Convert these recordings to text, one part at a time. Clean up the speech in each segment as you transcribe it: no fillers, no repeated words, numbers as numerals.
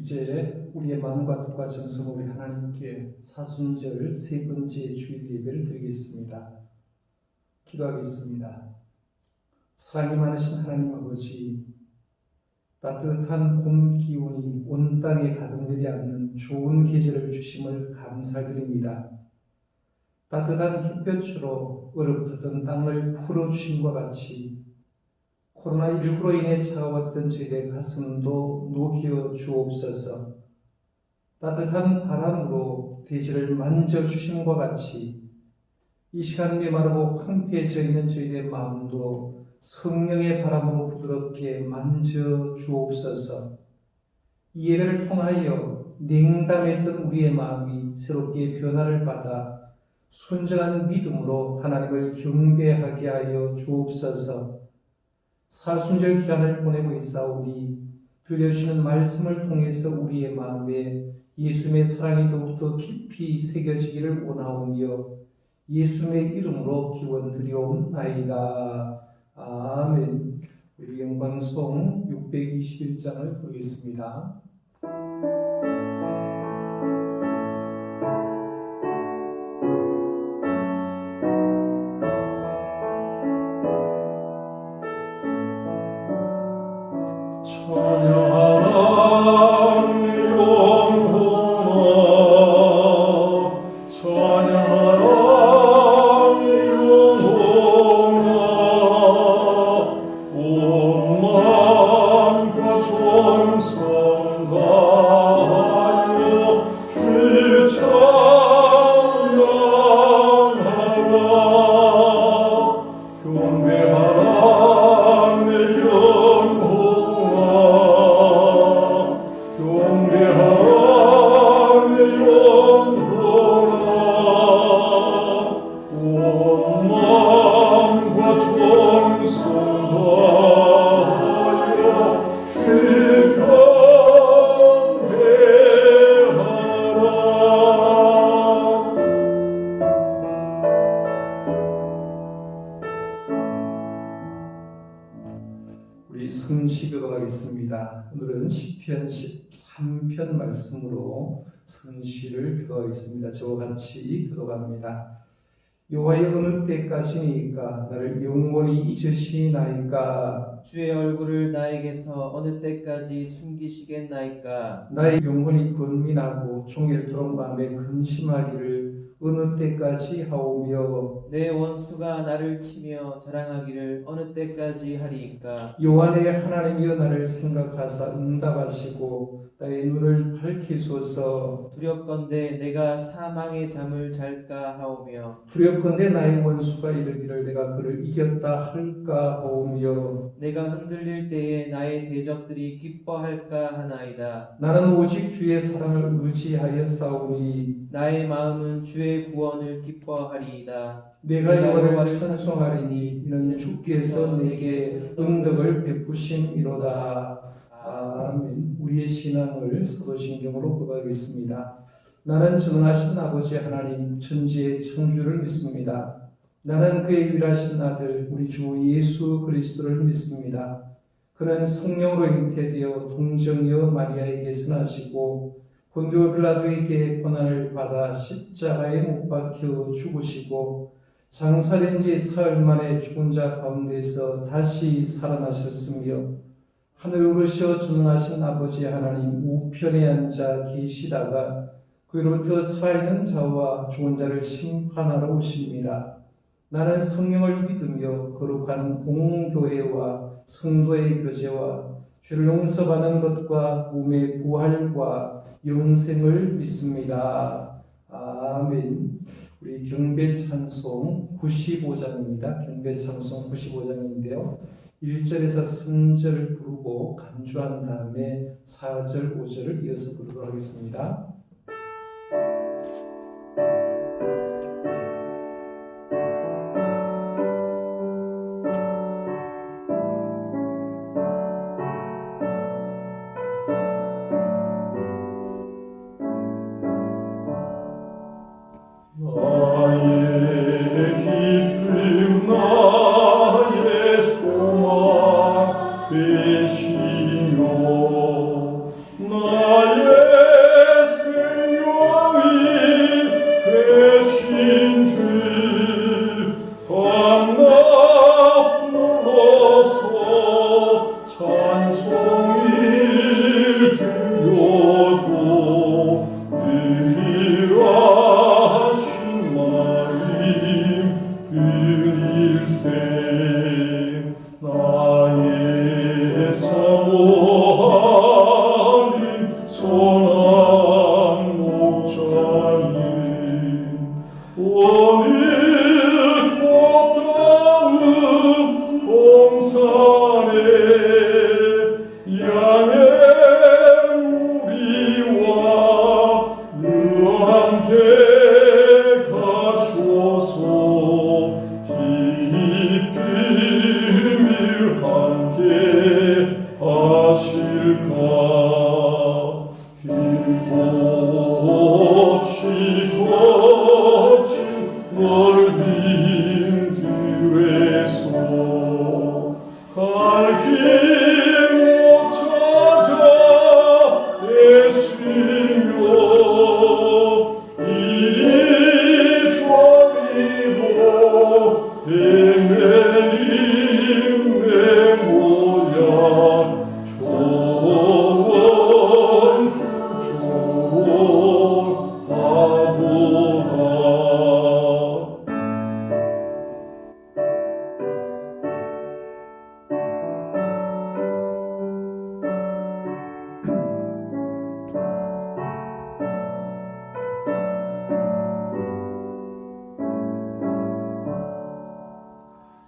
이제 우리의 마음과 뜻과 정성으로 우리 하나님께 사순절 세 번째 주일 예배를 드리겠습니다. 기도하겠습니다. 사랑이 많으신 하나님 아버지, 따뜻한 봄 기운이 온 땅에 가득 내려앉는 좋은 계절을 주심을 감사드립니다. 따뜻한 햇볕으로 얼어붙었던 땅을 풀어주심과 같이 코로나19로 인해 차가웠던 저희의 가슴도 녹여 주옵소서. 따뜻한 바람으로 대지를 만져주심과 같이 이 시간 메마르고 황폐해져 있는 저희의 마음도 성령의 바람으로 부드럽게 만져 주옵소서. 이 예배를 통하여 냉담했던 우리의 마음이 새롭게 변화를 받아 순전한 믿음으로 하나님을 경배하게 하여 주옵소서. 사순절 기간을 보내고 있사오니 들려주시는 말씀을 통해서 우리의 마음에 예수님의 사랑이 더욱더 깊이 새겨지기를 원하오며 예수님의 이름으로 기원드리옵나이다. 아멘. 우리 영광송 621장을 보겠습니다. 우리 성시교도 하겠습니다. 오늘은 시편 13편 말씀으로 성시를 기도하겠습니다. 저와 같이 기도합니다. 여호와여, 어느 때까지니까 나를 영원히 잊으시나이까? 주의 얼굴을 나에게서 어느 때까지 숨기시겠나이까? 나의 영혼이 번민하고 종일토록 마음에 근심하기를 어느 때까지 하오며 내 원수가 나를 치며 자랑하기를 어느 때까지 하리이까? 여호와의 하나님이여, 나를 생각하사 응답하시고 나의 눈을 밝히소서. 두렵건대 내가 사망의 잠을 잘까 하오며 두렵건대 나의 원수가 이르기를 내가 그를 이겼다 할까 하오며 내가 흔들릴 때에 나의 대적들이 기뻐할까 하나이다. 나는 오직 주의 사랑을 의지하여 싸우니 나의 마음은 주의 구원을 기뻐하리이다. 내가 여호와를 찬송하리니 이는 주께서 내게 응덕을 베푸심이로다. 아멘. 우리의 신앙을 사도신경으로 고백하겠습니다. 나는 전능하신 아버지 하나님 천지의 창조주를 믿습니다. 나는 그의 유일하신 아들 우리 주 예수 그리스도를 믿습니다. 그는 성령으로 잉태되어 동정녀 마리아에게서 나시고 본디오 빌라도에게 고난을 받아 십자가에 못 박혀 죽으시고 장사된 지 사흘 만에 죽은 자 가운데서 다시 살아나셨으며 하늘에 오르셔 전능하신 아버지 하나님 우편에 앉아 계시다가 그로부터 살아있는 자와 죽은 자를 심판하러 오십니다. 나는 성령을 믿으며 거룩한 공교회와 성도의 교제와 죄를 용서받는 것과 몸의 부활과 영생을 믿습니다. 아멘. 우리 경배 찬송 95장입니다. 경배 찬송 95장인데요. 1절에서 3절을 부르고 간주한 다음에 4절, 5절을 이어서 부르도록 하겠습니다. 되시며 나의 드려도 으리라 하신 말임 드릴세 나의 사모하는 선한 목자님 어느 꽃다운 봉산에 양의 우리와 함께 가셔서 기쁨을 함께 하실까 길고치 거친 넓은 길에서 갈 길 못 찾아 애쓰며 이리 저리로 헤매는 내 모양 조원수조하도다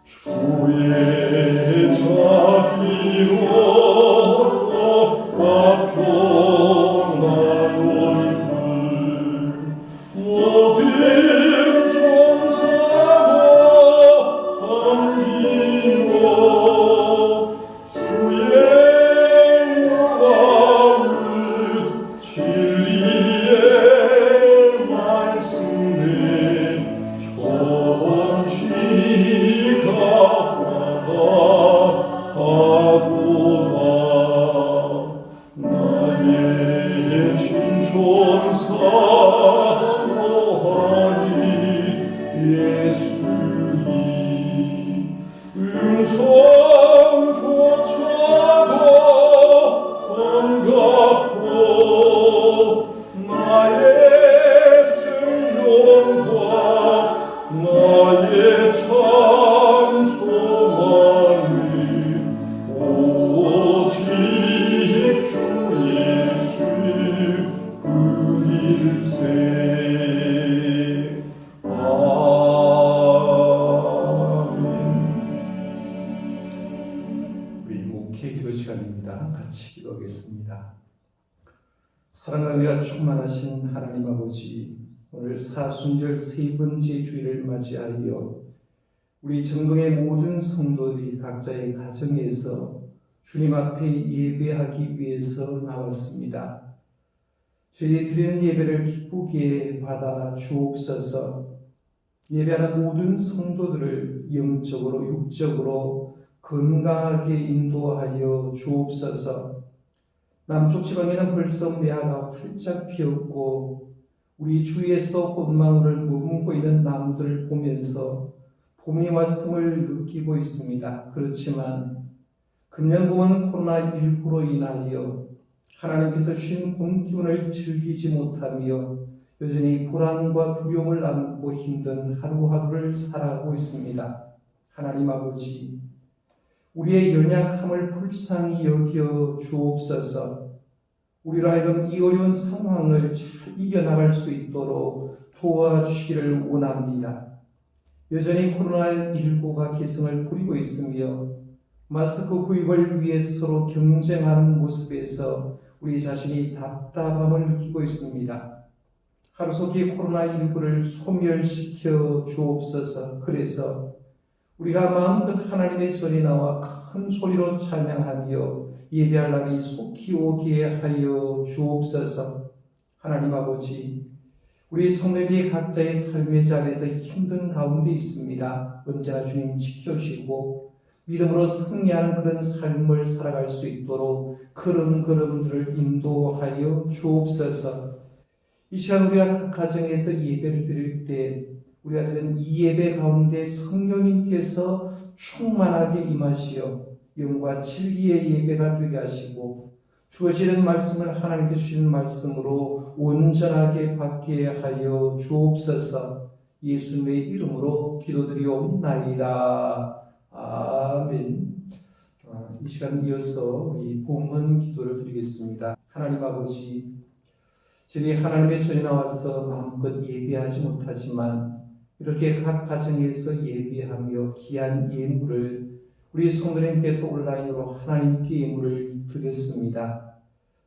주의 자비로 앞편한 얼굴 모든 천사가 섬기고 주의 놀라운 진리의 말씀에 전치가 하도다 나의 신촌사모하니 예수님 음성조차도 반갑고 나의 생명과 나의 찬송하니 오직 주 예수 그일세 아멘. 우리 목회 기도 시간입니다. 같이 기도하겠습니다. 사랑과 은혜가 충만하신 하나님 아버지, 오늘 사순절 세 번째 주일을 맞이하여 우리 정동의 모든 성도들이 각자의 가정에서 주님 앞에 예배하기 위해서 나왔습니다. 저희 드리는 예배를 기쁘게 받아 주옵소서. 예배하는 모든 성도들을 영적으로 육적으로 건강하게 인도하여 주옵소서. 남쪽 지방에는 벌써 매화가 활짝 피었고 우리 주위에서 꽃망울을 머금고 있는 나무들을 보면서 봄이 왔음을 느끼고 있습니다. 그렇지만 금년봄은 코로나19로 인하여 하나님께서 주신 봄 기운을 즐기지 못하며 여전히 불안과 두려움을 안고 힘든 하루하루를 살아가고 있습니다. 하나님 아버지, 우리의 연약함을 불쌍히 여겨 주옵소서. 우리로 하여금 이 어려운 상황을 잘 이겨나갈 수 있도록 도와주시기를 원합니다. 여전히 코로나19가 기승을 부리고 있으며 마스크 구입을 위해 서로 경쟁하는 모습에서 우리 자신이 답답함을 느끼고 있습니다. 하루속히 코로나19를 소멸시켜 주옵소서. 그래서 우리가 마음껏 하나님의 전에 나와 큰 소리로 찬양하며 예배할 날이 속히 오게 하여 주옵소서. 하나님 아버지, 우리 성도들이 각자의 삶의 자리에서 힘든 가운데 있습니다. 언제나 주님 지켜주시고 믿음으로 승리하는 그런 삶을 살아갈 수 있도록 걸음걸음들을 인도하여 주옵소서. 이 시간 우리가 각 가정에서 예배를 드릴 때 우리가 드리는 이 예배 가운데 성령님께서 충만하게 임하시어 영과 진리의 예배가 되게 하시고 주어지는 말씀을 하나님께 주시는 말씀으로 온전하게 받게 하여 주옵소서. 예수님의 이름으로 기도드리옵나이다. 아멘. 이 시간 이어서 우리 본문 기도를 드리겠습니다. 하나님 아버지, 저희 하나님의 전에 나와서 마음껏 예배하지 못하지만 이렇게 각 가정에서 예배하며 귀한 예물을 우리 성도님께서 온라인으로 하나님께 예물을 드렸습니다.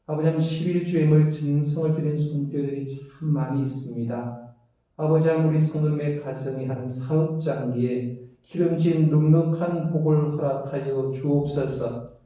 아버지, 11주 예물 증성을 드린 손길들이 참 많이 있습니다. 아버지, 우리 성도님의 가정에 하는 사업장기에 기름진 넉넉한 복을 허락하여 주옵소서.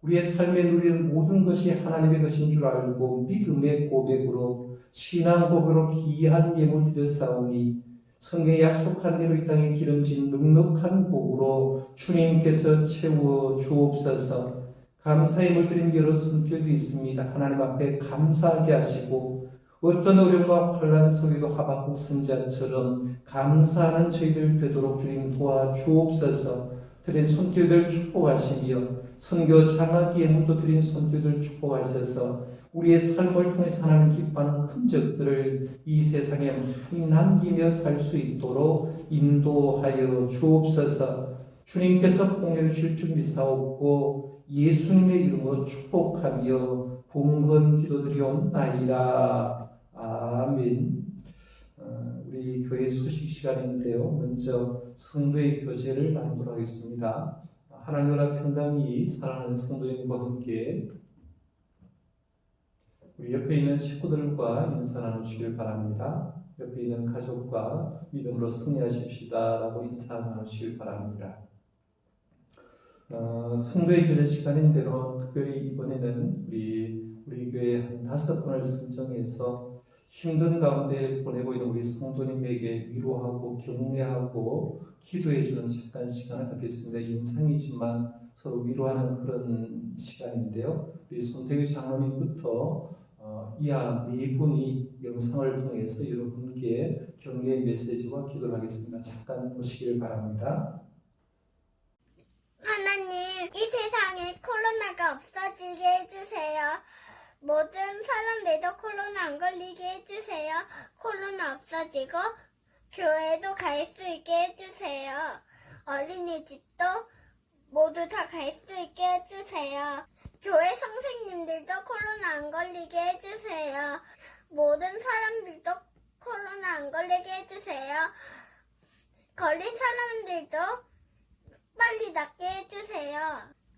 우리의 삶에 누리는 모든 것이 하나님의 것인 줄 알고 믿음의 고백으로 신앙 고백으로 귀한 예물 드렸사오니 성경에 약속한 대로 이 땅에 기름진 넉넉한 복으로 주님께서 채워 주옵소서. 감사의 물들인 여러 손길도 있습니다. 하나님 앞에 감사하게 하시고 어떤 어려움과 환난 속에도 하박국 선지자처럼 감사하는 저희들 되도록 주님 도와주옵소서. 드린 손길들 축복하시며 선교 장학의 예물도 드린 손길들 축복하셔서 우리의 삶을 통해서 하나님 기뻐하는 흔적들을 이 세상에 많이 남기며 살 수 있도록 인도하여 주옵소서. 주님께서 복을 주실 줄 믿사옵고 예수님의 이름으로 축복하며 봉헌 기도드리옵나이다. 아멘. 우리 교회 소식 시간인데요. 먼저 성도의 교제를 나누도록 하겠습니다. 하나님 나라 평강이 사랑하는 성도님과 함께 우리 옆에 있는 식구들과 인사 나누시길 바랍니다. 옆에 있는 가족과 믿음으로 승리하십시다 라고 인사 나누시길 바랍니다. 성도의 교제 시간인데요. 특별히 이번에는 우리 교회 한 5분을 선정해서 힘든 가운데 보내고 있는 우리 성도님에게 위로하고 격려하고 기도해 주는 잠깐 시간을 갖겠습니다. 영상이지만 서로 위로하는 그런 시간인데요. 우리 손태규 장로님부터 이하 4분이 영상을 통해서 여러분께 격려의 메시지와 기도를 하겠습니다. 잠깐 보시기를 바랍니다. 하나님, 이 세상에 코로나가 없어지게 해주세요. 모든 사람들도 코로나 안 걸리게 해주세요. 코로나 없어지고 교회도 갈 수 있게 해주세요. 어린이집도 모두 다 갈 수 있게 해주세요. 교회 선생님들도 코로나 안 걸리게 해주세요. 모든 사람들도 코로나 안 걸리게 해주세요. 걸린 사람들도 빨리 낫게 해주세요.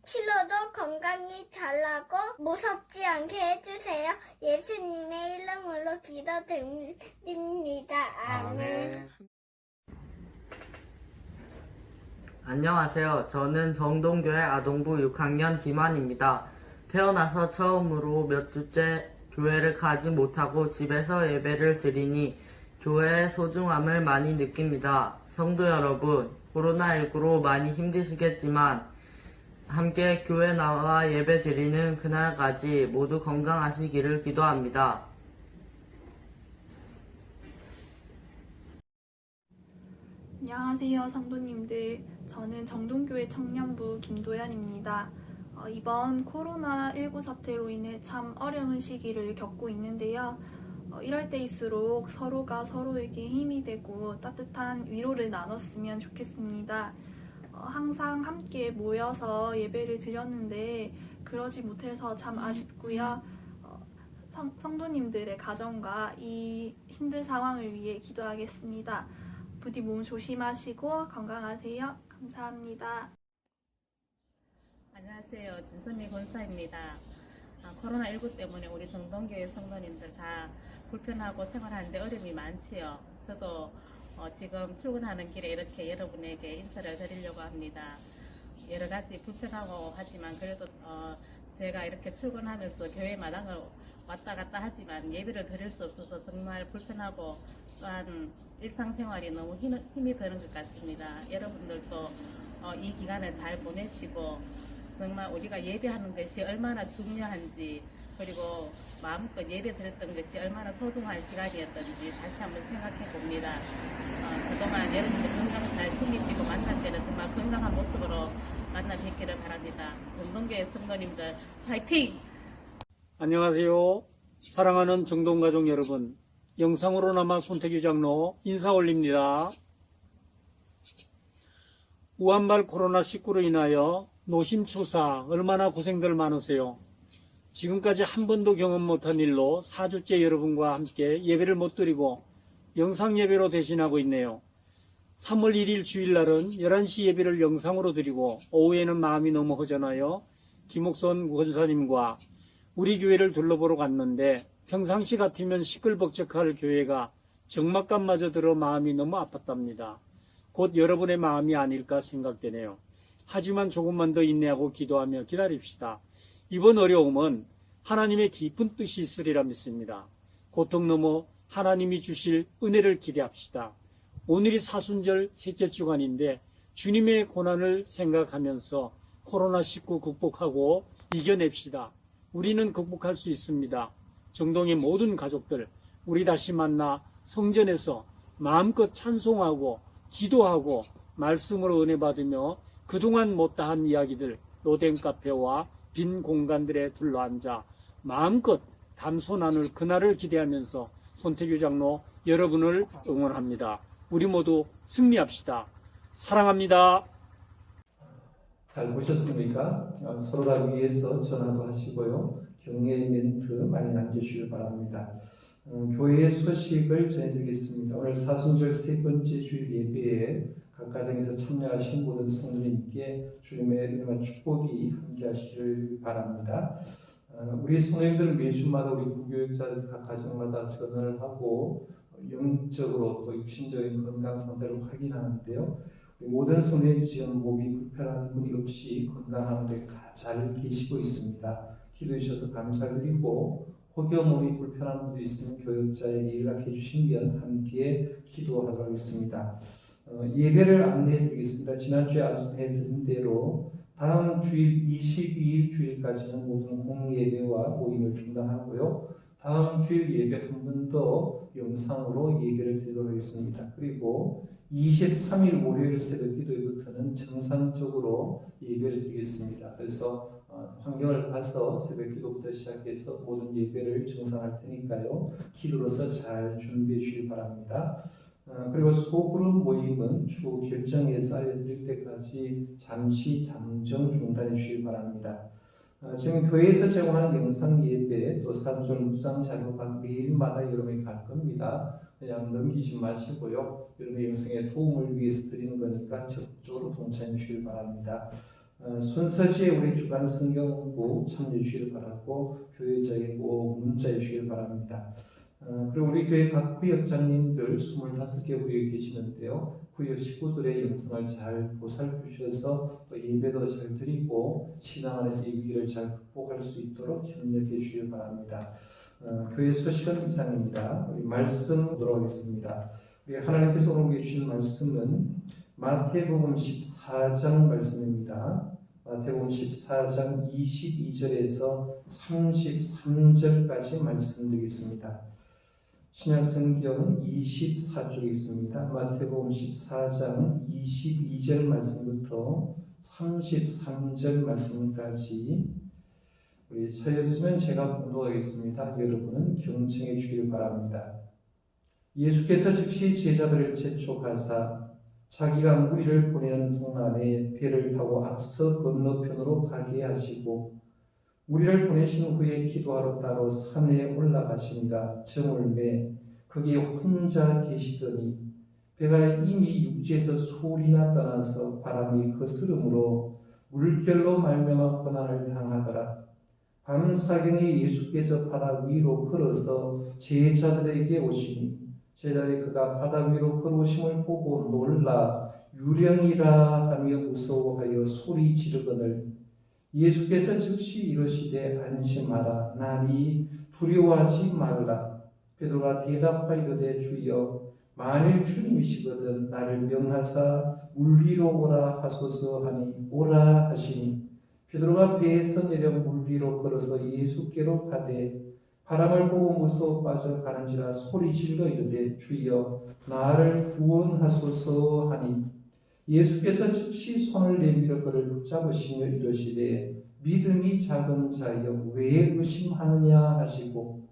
치료도 건강히 잘하고 무섭지 않게 해주세요. 예수님의 이름으로 기도드립니다. 아멘. 안녕하세요. 저는 정동교회 아동부 6학년 김환입니다. 태어나서 처음으로 몇 주째 교회를 가지 못하고 집에서 예배를 드리니 교회의 소중함을 많이 느낍니다. 성도 여러분, 코로나19로 많이 힘드시겠지만 함께 교회 나와 예배 드리는 그날까지 모두 건강하시기를 기도합니다. 안녕하세요, 성도님들. 저는 정동교회 청년부 김도연입니다. 이번 코로나19 사태로 인해 참 어려운 시기를 겪고 있는데요. 이럴 때일수록 서로가 서로에게 힘이 되고 따뜻한 위로를 나눴으면 좋겠습니다. 항상 함께 모여서 예배를 드렸는데 그러지 못해서 참 아쉽고요. 성도님들의 가정과 이 힘든 상황을 위해 기도하겠습니다. 부디 몸 조심하시고 건강하세요. 감사합니다. 안녕하세요. 진선미 권사입니다. 코로나19 때문에 우리 정동교회 성도님들 다 불편하고 생활하는데 어려움이 많지요. 저도 지금 출근하는 길에 이렇게 여러분에게 인사를 드리려고 합니다. 여러 가지 불편하고 하지만 그래도 제가 이렇게 출근하면서 교회 마당을 왔다 갔다 하지만 예배를 드릴 수 없어서 정말 불편하고 또한 일상생활이 너무 힘이 드는 것 같습니다. 여러분들도 이 기간을 잘 보내시고 정말 우리가 예배하는 것이 얼마나 중요한지 그리고 마음껏 예배 드렸던 것이 얼마나 소중한 시간이었던지 다시 한번 생각해 봅니다. 그동안 여러분들 건강 잘 챙기시고 만날 때는 정말 건강한 모습으로 만나 뵙기를 바랍니다. 정동교회 성도님들 화이팅! 안녕하세요. 사랑하는 정동가족 여러분, 영상으로나마 손태규 장로 인사 올립니다. 우한발 코로나19로 인하여 노심초사 얼마나 고생들 많으세요. 지금까지 한 번도 경험 못한 일로 4주째 여러분과 함께 예배를 못 드리고 영상 예배로 대신하고 있네요. 3월 1일 주일날은 11시 예배를 영상으로 드리고 오후에는 마음이 너무 허전하여 김옥선 권사님과 우리 교회를 둘러보러 갔는데 평상시 같으면 시끌벅적할 교회가 적막감마저 들어 마음이 너무 아팠답니다. 곧 여러분의 마음이 아닐까 생각되네요. 하지만 조금만 더 인내하고 기도하며 기다립시다. 이번 어려움은 하나님의 깊은 뜻이 있으리라 믿습니다. 고통 넘어 하나님이 주실 은혜를 기대합시다. 오늘이 사순절 셋째 주간인데 주님의 고난을 생각하면서 코로나19 극복하고 이겨냅시다. 우리는 극복할 수 있습니다. 정동의 모든 가족들, 우리 다시 만나 성전에서 마음껏 찬송하고 기도하고 말씀으로 은혜 받으며 그동안 못다한 이야기들 로뎀 카페와 빈 공간들에 둘러앉아 마음껏 담소 나눌 그날을 기대하면서 손태규 장로 여러분을 응원합니다. 우리 모두 승리합시다. 사랑합니다. 잘 보셨습니까? 서로가 위해서 전화도 하시고요. 격려의 멘트 많이 남겨주시길 바랍니다. 교회의 소식을 전해드리겠습니다. 오늘 사순절 세 번째 주일 예배에 각 가정에서 참여하신 모든 성도님께 주님의 은혜와 축복이 함께 하시기를 바랍니다. 우리 성도님들은 매주마다 우리 부교육자들 각 가정마다 전화를 하고 영적으로 또 육신적인 건강 상태를 확인하는데요. 모든 성도님 지금 몸이 불편한 분이 없이 건강하게 잘 계시고 있습니다. 기도해 주셔서 감사드리고 혹여 몸이 불편한 분이 있으면 교육자에게 연락해 주시면 함께 기도하도록 하겠습니다. 예배를 안내해 드리겠습니다. 지난주에 안내해 드린 대로 다음 주일 22일 주일까지는 모든 공예배와 모임을 중단하고요. 다음 주일 예배 한 번 더 영상으로 예배를 드리도록 하겠습니다. 그리고 23일 월요일 새벽 기도회부터는 정상적으로 예배를 드리겠습니다. 그래서 환경을 봐서 새벽 기도부터 시작해서 모든 예배를 정상할 테니까요. 기도로서 잘 준비해 주시기 바랍니다. 그리고 소그룹 모임은 추후 결정해서 알려드릴 때까지 잠시 잠정 중단해 주시기 바랍니다. 지금 교회에서 제공하는 영상 예배 또 사순절 묵상 자료가 매일마다 여러분이 갈 겁니다. 그냥 넘기지 마시고요. 여러분의 영성에 도움을 위해서 드리는 거니까 적극적으로 동참해 주시길 바랍니다. 순서지에 우리 주간 성경 공부 참여해 주시길 바라고 교회자에 꼭 문자해 주시길 바랍니다. 그리고 우리 교회 각 구역장님들 25개 구역에 계시는데요. 구역 식구들의 영성을 잘 보살피셔서 또 예배도 잘 드리고 신앙 안에서 이 위기를 잘 극복할 수 있도록 협력해 주시길 바랍니다. 교회 소식은 이상입니다. 우리 말씀 보도록 하겠습니다. 우리 하나님께서 오늘 주신 말씀은 마태복음 14장 말씀입니다. 마태복음 14장 22절에서 33절까지 말씀드리겠습니다. 신약성경 24쪽에 있습니다. 마태복음 14장 22절 말씀부터 33절 말씀까지 우리 차였으면 제가 봉독하겠습니다. 여러분은 경청해 주기를 바랍니다. 예수께서 즉시 제자들을 재촉하사 자기가 무리를 보내는 동안에 배를 타고 앞서 건너편으로 가게 하시고 우리를 보내신 후에 기도하러 따로 산에 올라가시니라. 저물매 거기에 혼자 계시더니 배가 이미 육지에서 소리나 떠나서 바람이 거스름으로 물결로 말미암아 고난을 당하더라. 밤사경에 예수께서 바다 위로 걸어서 제자들에게 오시니 제자들이 그가 바다 위로 걸어오심을 보고 놀라 유령이라 하며 무서워하여 소리 지르거늘 예수께서 즉시 이르시되 안심하라. 나니 두려워하지 말라. 베드로가 대답하이르되 주여 만일 주님이시거든 나를 명하사 물 위로 오라 하소서 하니 오라 하시니 베드로가 배에서 내려 물 위로 걸어서 예수께로 가되 바람을 보고 무서워 빠져 가는지라 소리 질러 이르되 주여 나를 구원하소서 하니 예수께서 즉시 손을 내밀어 그를 붙잡으시며 이르시되 믿음이 작은 자여 왜 의심하느냐 하시고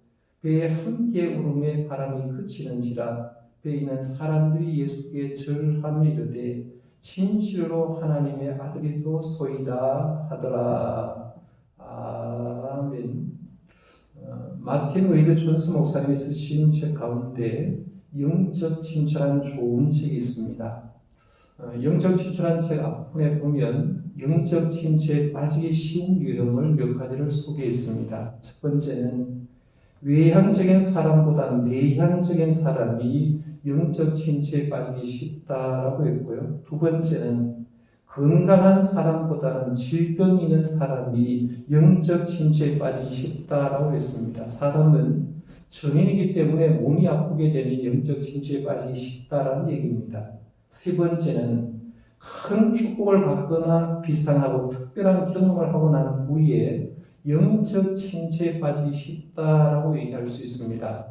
배에 함께 울음에 바람이 그치는지라 배에 있는 사람들이 예수께 절하며 이르되 진실로 하나님의 아들이도소이다 하더라. 아멘. 마틴 웨이드 존스 목사님이 쓰신 책 가운데 영적 친절한 좋은 책이 있습니다. 영적 친절한 책 앞부분에 보면 영적 침체에 빠지기 쉬운 유형을 몇 가지를 소개했습니다. 첫 번째는 외향적인 사람보다 내향적인 사람이 영적 침체에 빠지기 쉽다라고 했고요. 두 번째는 건강한 사람보다는 질병이 있는 사람이 영적 침체에 빠지기 쉽다라고 했습니다. 사람은 전인이기 때문에 몸이 아프게 되면 영적 침체에 빠지기 쉽다라는 얘기입니다. 세 번째는 큰 축복을 받거나 비상하고 특별한 경험을 하고 난 후에 영적 침체에 빠지기 쉽다라고 얘기할 수 있습니다.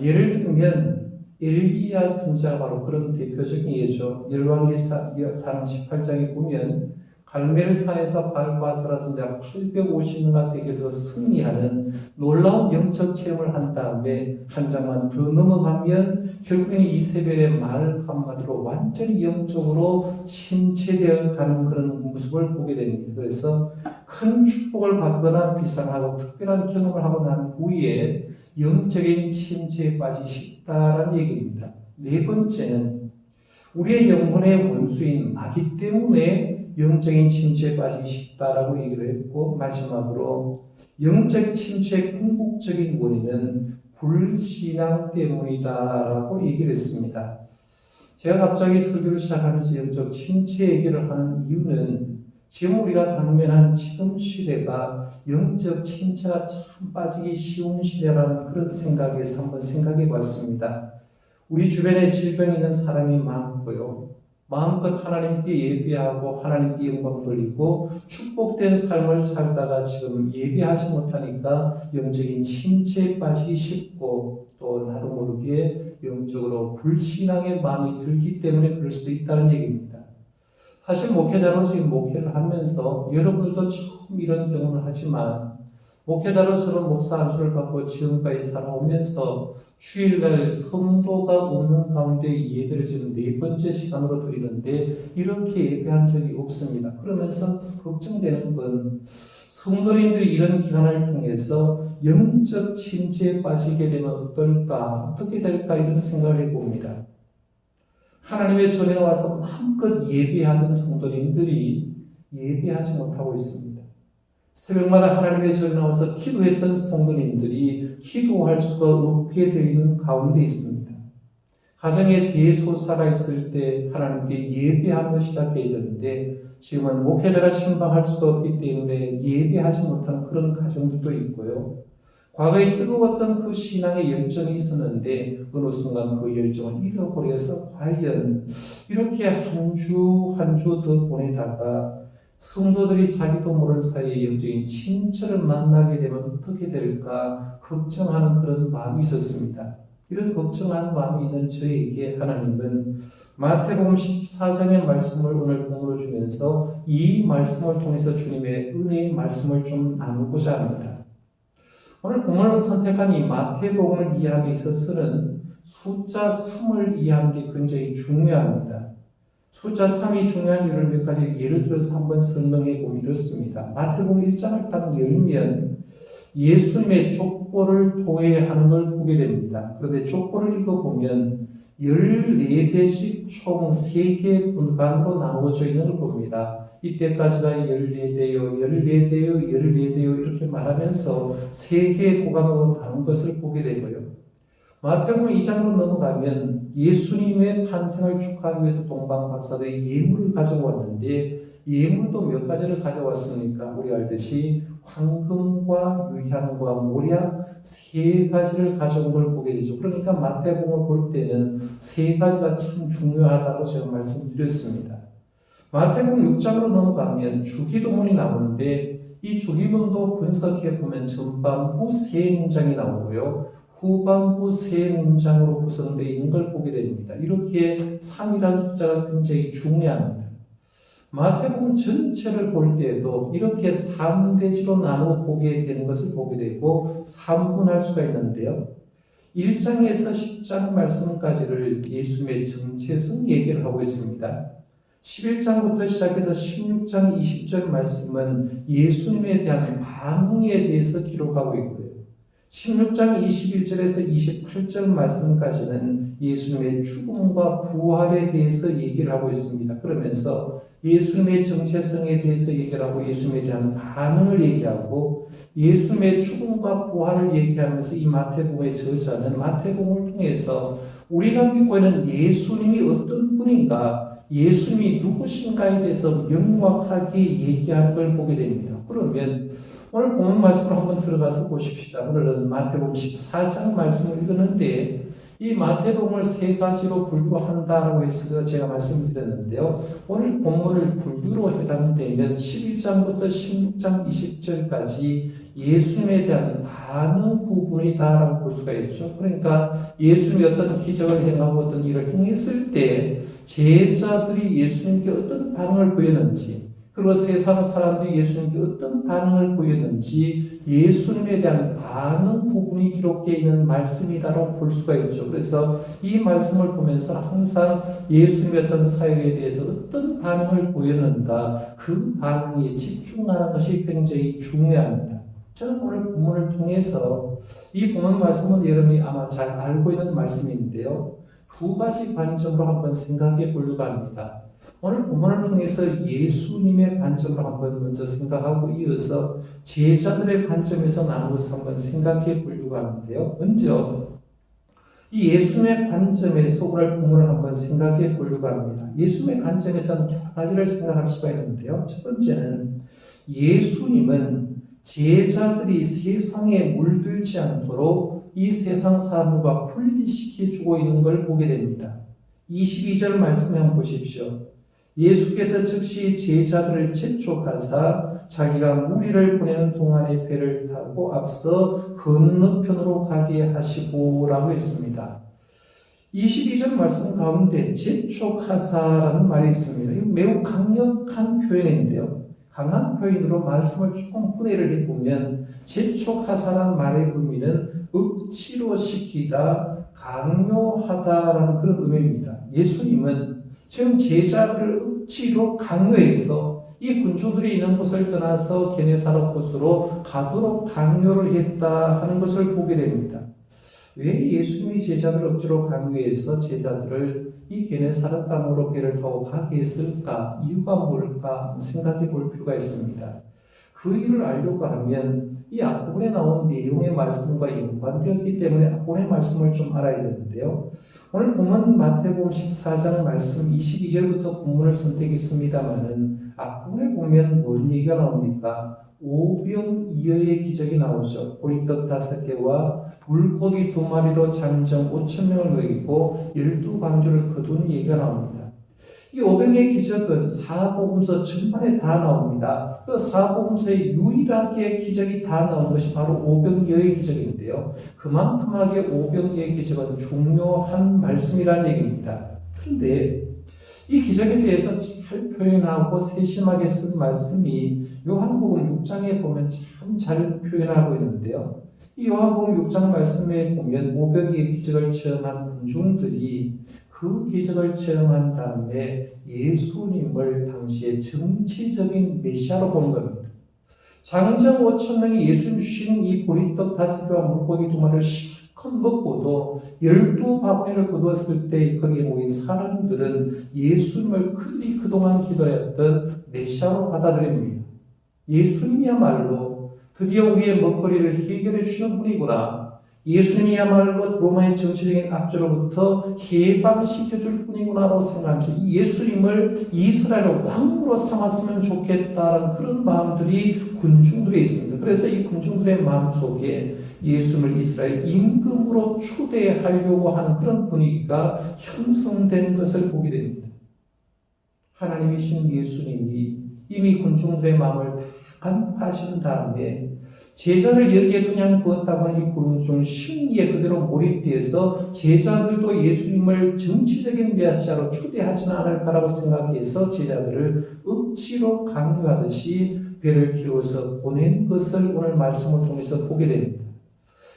예를 들면 엘리야 선지자가 바로 그런 대표적인 예죠. 열왕기상 18장에 보면 갈멜 산에서 발과스라 선지자가 850명과 대결해서 승리하는 놀라운 영적 체험을 한 다음에 한 장만 더 넘어가면 결국에는 이세벨의 말 한마디로 완전히 영적으로 침체되어 가는 그런 모습을 보게 됩니다. 그래서 큰 축복을 받거나 비상하고 특별한 경험을 하고 난 후에 영적인 침체에 빠지기 쉽다라는 얘기입니다. 네 번째는 우리의 영혼의 원수인 마귀 때문에 영적인 침체에 빠지기 쉽다라고 얘기를 했고, 마지막으로 영적 침체의 궁극적인 원인은 불신앙 때문이다라고 얘기를 했습니다. 제가 갑자기 설교를 시작하면서 영적 침체 얘기를 하는 이유는 지금 우리가 당면한 지금 시대가 영적 침체가 참 빠지기 쉬운 시대라는 그런 생각에서 한번 생각해 봤습니다. 우리 주변에 질병이 있는 사람이 많고요. 마음껏 하나님께 예배하고 하나님께 영광 돌리고 축복된 삶을 살다가 지금 예배하지 못하니까 영적인 침체에 빠지기 쉽고 또 나도 모르게 영적으로 불신앙의 마음이 들기 때문에 그럴 수도 있다는 얘기입니다. 사실 목회자로서 목회를 하면서 여러분들도 처음 이런 경험을 하지만 목회자로서는 목사 안수를 받고 지금까지 살아오면서 주일날 성도가 없는 가운데 예배를 지금 4번째 시간으로 드리는데 이렇게 예배한 적이 없습니다. 그러면서 걱정되는 건 성도님들이 이런 기간을 통해서 영적 침체에 빠지게 되면 어떨까, 어떻게 될까 이런 생각을 해봅니다. 하나님의 전에 와서 마음껏 예배하는 성도님들이 예배하지 못하고 있습니다. 새벽마다 하나님의 전에 나와서 기도했던 성도님들이 기도할 수가 없게 되는 가운데 있습니다. 가정에 대소사가 있을 때 하나님께 예배하며 시작해야 되는데 지금은 목회자가 신방할 수가 없기 때문에 예배하지 못하는 그런 가정들도 있고요. 과거에 뜨거웠던 그 신앙의 열정이 있었는데 어느 순간 그 열정을 잃어버려서 과연 이렇게 한 주 한 주 더 보내다가 성도들이 자기도 모르는 사이에 영적인 침체를 만나게 되면 어떻게 될까 걱정하는 그런 마음이 있었습니다. 이런 걱정하는 마음이 있는 저에게 하나님은 마태복음 14장의 말씀을 오늘 공으로 주면서 이 말씀을 통해서 주님의 은혜의 말씀을 좀 나누고자 합니다. 오늘 본문을 선택한 이 마태복음을 이해함에 있어서는 숫자 3을 이해하는 게 굉장히 중요합니다. 숫자 3이 중요한 이유를 몇 가지 예를 들어서 한번 설명해 보면 이렇습니다. 마태복음 1장을 딱 열면 예수님의 족보를 도회하는 걸 보게 됩니다. 그런데 족보를 읽어보면 14대씩 총 3개 분간으로 나누어져 있는 걸 봅니다. 이때까지가 14대요, 14대요, 14대요 이렇게 말하면서 3개의 구간으로 나눈 것을 보게 되고요. 마태복음 2장으로 넘어가면 예수님의 탄생을 축하하기 위해서 동방박사들이 예물을 가져왔는데 예물도 몇 가지를 가져왔습니까? 우리 알듯이 황금과 유향과 모략 3가지를 가져온 걸 보게 되죠. 그러니까 마태복음을 볼 때는 3가지가 참 중요하다고 제가 말씀드렸습니다. 마태복음 6장으로 넘어가면 주기도문이 나오는데 이 주기도문도 분석해 보면 전반부 3문장이 나오고요. 후반부 3문장으로 구성되어 있는 걸 보게 됩니다. 이렇게 3이라는 숫자가 굉장히 중요합니다. 마태복음 전체를 볼 때에도 이렇게 3대지로 나누어 보게 되는 것을 보게 되고 3분할 수가 있는데요. 1장에서 10장 말씀까지를 예수님의 정체성 얘기를 하고 있습니다. 11장부터 시작해서 16장 20절 말씀은 예수님에 대한 반응에 대해서 기록하고 있고요. 16장 21절에서 28절 말씀까지는 예수님의 죽음과 부활에 대해서 얘기를 하고 있습니다. 그러면서 예수님의 정체성에 대해서 얘기를 하고 예수님에 대한 반응을 얘기하고 예수님의 죽음과 부활을 얘기하면서 이 마태복음의 저자는 마태복음을 통해서 우리가 믿고 있는 예수님이 어떤 분인가, 예수님이 누구신가에 대해서 명확하게 얘기할 걸 보게 됩니다. 그러면 오늘 본문 말씀을 한번 들어가서 보십시다. 오늘은 마태복음 14장 말씀을 읽었는데 이 마태복음을 세 가지로 분류한다라고 해서 제가 말씀드렸는데요. 오늘 본문을 분류로 해당되면 11장부터 16장 20절까지 예수님에 대한 반응 부분이다라고 볼 수가 있죠. 그러니까 예수님이 어떤 기적을 행하고 어떤 일을 행했을 때 제자들이 예수님께 어떤 반응을 보였는지, 그리고 세상 사람들이 예수님께 어떤 반응을 보였는지 예수님에 대한 반응 부분이 기록되어 있는 말씀이다라고 볼 수가 있죠. 그래서 이 말씀을 보면서 항상 예수님의 어떤 사역에 대해서 어떤 반응을 보였는가, 그 반응에 집중하는 것이 굉장히 중요합니다. 저는 오늘 본문을 통해서 이 본문 말씀은 여러분이 아마 잘 알고 있는 말씀인데요. 두 가지 관점으로 한번 생각해 보려고 합니다. 오늘 본문을 통해서 예수님의 관점으로 한번 먼저 생각하고 이어서 제자들의 관점에서 나누어서 한번 생각해 보려고 하는데요. 먼저 이 예수님의 관점에서 오늘 본문을 한번 생각해 보려고 합니다. 예수님의 관점에서는 두 가지를 생각할 수가 있는데요. 첫 번째는 예수님은 제자들이 세상에 물들지 않도록 이 세상 사람들과 분리시켜주고 있는 걸 보게 됩니다. 22절 말씀 한번 보십시오. 예수께서 즉시 제자들을 재촉하사 자기가 무리를 보내는 동안에 배를 타고 앞서 건너편으로 가게 하시고 라고 했습니다. 22절 말씀 가운데 재촉하사라는 말이 있습니다. 이거 매우 강력한 표현인데요. 강한 표현으로 말씀을 조금 분해를 해보면 재촉하사라는 말의 의미는 억지로 시키다, 강요하다라는 그런 의미입니다. 예수님은 지금 제자들을 억지로 강요해서 이 군주들이 있는 곳을 떠나서 게네사렛 곳으로 가도록 강요를 했다 하는 것을 보게 됩니다. 왜 예수님이 제자들을 억지로 강요해서 제자들을 이 게네사렛 땅으로 배를 타고 가게 했을까? 이유가 뭘까? 생각해 볼 필요가 있습니다. 그 이유를 알려고 하면 이 앞부분에 나온 내용의 말씀과 연관되었기 때문에 앞부분의 말씀을 좀 알아야 되는데요. 오늘 본문 마태복음 14장 말씀 22절부터 본문을 선택했습니다마는 앞부분에 보면 뭔 얘기가 나옵니까? 오병이어의 기적이 나오죠. 보리떡 5개와 물고기 2마리로 장정 5,000명을 먹이고 12광주를 거둔 얘기가 나옵니다. 이 오병이어의 기적은 사복음서 전반에 다 나옵니다. 그 사복음서에 유일하게 기적이 다 나온 것이 바로 오병이어의 기적인데요. 그만큼하게 오병이어의 기적은 중요한 말씀이라는 얘기입니다. 그런데 이 기적에 대해서 잘 표현하고 세심하게 쓴 말씀이 요한복음 6장에 보면 참 잘 표현하고 있는데요. 이 요한복음 6장 말씀에 보면 오병이어의 기적을 체험한 군중들이 그 기적을 체험한 다음에 예수님을 당시에 정치적인 메시아로 보는 겁니다. 장정 5,000명이 예수님 주신 이 보리떡 5개와 물고기 2마리를 실컷 먹고도 12바구니를 거두었을 때 거기에 모인 사람들은 예수님을 그들이 그동안 기도했던 메시아로 받아들입니다. 예수님이야말로 드디어 우리의 먹거리를 해결해 주시는 분이구나. 예수님이야말로 로마의 정치적인 압제로부터 해방시켜줄 뿐이구나라고 생각하면서 이 예수님을 이스라엘의 왕으로 삼았으면 좋겠다라는 그런 마음들이 군중들에 있습니다. 그래서 이 군중들의 마음속에 예수님을 이스라엘 임금으로 초대하려고 하는 그런 분위기가 형성된 것을 보게 됩니다. 하나님이신 예수님이 이미 군중들의 마음을 간파하신 다음에 제자를 여기에 그냥 두었다고 하는 이 구름송 심리에 그대로 몰입되어서 제자들도 예수님을 정치적인 메시아로 초대하지는 않을까라고 생각해서 제자들을 억지로 강요하듯이 배를 키워서 보낸 것을 오늘 말씀을 통해서 보게 됩니다.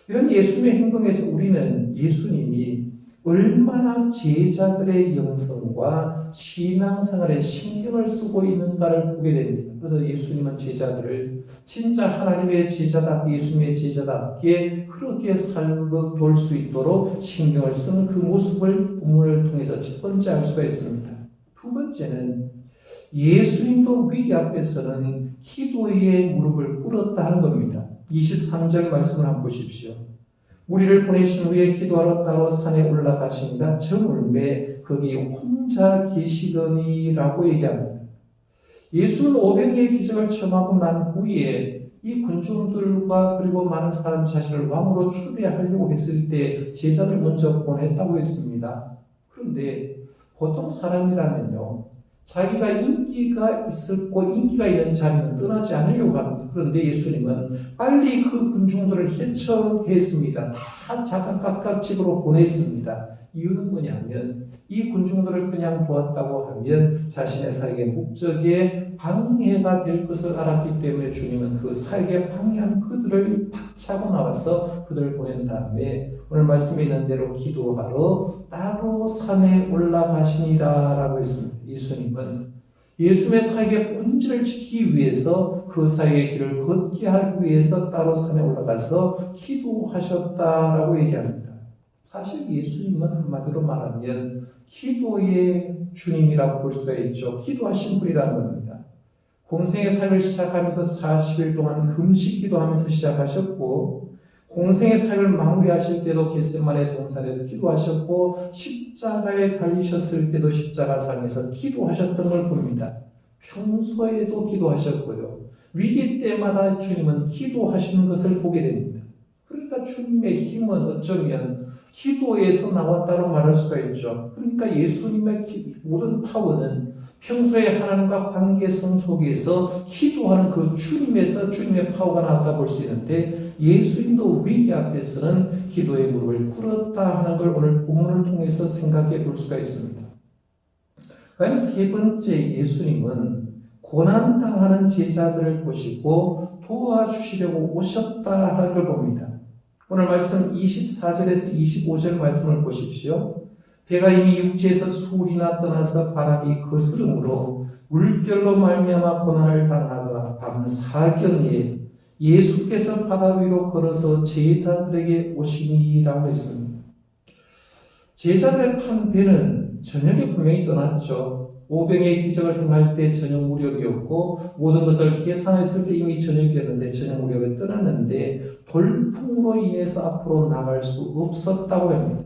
이런 예수님의 행동에서 우리는 예수님이 얼마나 제자들의 영성과 신앙생활에 신경을 쓰고 있는가를 보게 됩니다. 그래서 예수님은 제자들을 진짜 하나님의 제자다, 예수님의 제자답게 그렇게 삶으로 돌 수 있도록 신경을 쓰는 그 모습을 본문을 통해서 첫 번째 알 수가 있습니다. 두 번째는 예수님도 위기 앞에서는 기도의 무릎을 꿇었다 하는 겁니다. 23절 말씀을 한번 보십시오. 우리를 보내신 후에 기도하러 따로 산에 올라가십니다. 저물매 거기 혼자 계시더니라고 얘기합니다. 예수는 500의 기적을 체험하고 난 후에 이 군중들과 그리고 많은 사람 자신을 왕으로 초대하려고 했을 때 제자들 먼저 보냈다고 했습니다. 그런데 보통 사람이라면요, 자기가 인기가 있었고 인기가 있는 자리는 떠나지 않으려고 합니다. 그런데 예수님은 빨리 그 군중들을 해쳐했습니다. 다 자각각각 집으로 보냈습니다. 이유는 뭐냐면 이 군중들을 그냥 보았다고 하면 자신의 사역의 목적에 방해가 될 것을 알았기 때문에 주님은 그 사역에 방해한 그들을 팍 차고 나와서 그들을 보낸 다음에 오늘 말씀에 있는 대로 기도하러 따로 산에 올라가시니라 라고 했습니다. 예수님은 예수님의 사역의 본질을 지키기 위해서 그 사역의 길을 걷게 하기 위해서 따로 산에 올라가서 기도하셨다라고 얘기합니다. 사실 예수님은 한마디로 말하면 기도의 주님이라고 볼 수가 있죠. 기도하신 분이라는 겁니다. 공생의 삶을 시작하면서 40일 동안 금식 기도하면서 시작하셨고 공생의 삶을 마무리하실 때도 겟세마네 동산에서 기도하셨고 십자가에 달리셨을 때도 십자가상에서 기도하셨던 걸 봅니다. 평소에도 기도하셨고요. 위기 때마다 주님은 기도하시는 것을 보게 됩니다. 그러니까 주님의 힘은 어쩌면 기도에서 나왔다고 말할 수가 있죠. 그러니까 예수님의 모든 파워는 평소에 하나님과 관계성 속에서 기도하는 그 주님에서 주님의 파워가 나왔다 볼 수 있는데 예수님도 위기 앞에서는 기도의 무릎을 꿇었다 하는 걸 오늘 본문을 통해서 생각해 볼 수가 있습니다. 그다음에 세 번째, 예수님은 고난당하는 제자들을 보시고 도와주시려고 오셨다 하는 걸 봅니다. 오늘 말씀 24절에서 25절 말씀을 보십시오. 배가 이미 육지에서 수울이나 떠나서 바람이 거스름으로 물결로 말미암아 고난을 당하더라. 밤 사경에 예수께서 바다 위로 걸어서 제자들에게 오시니라고 했습니다. 제자들의 탄 배는 저녁에 분명히 떠났죠. 오병의 기적을 행할 때 저녁 무렵이었고 모든 것을 계산했을 때 이미 저녁이었는데 저녁 무렵에 떠났는데 돌풍으로 인해서 앞으로 나갈 수 없었다고 합니다.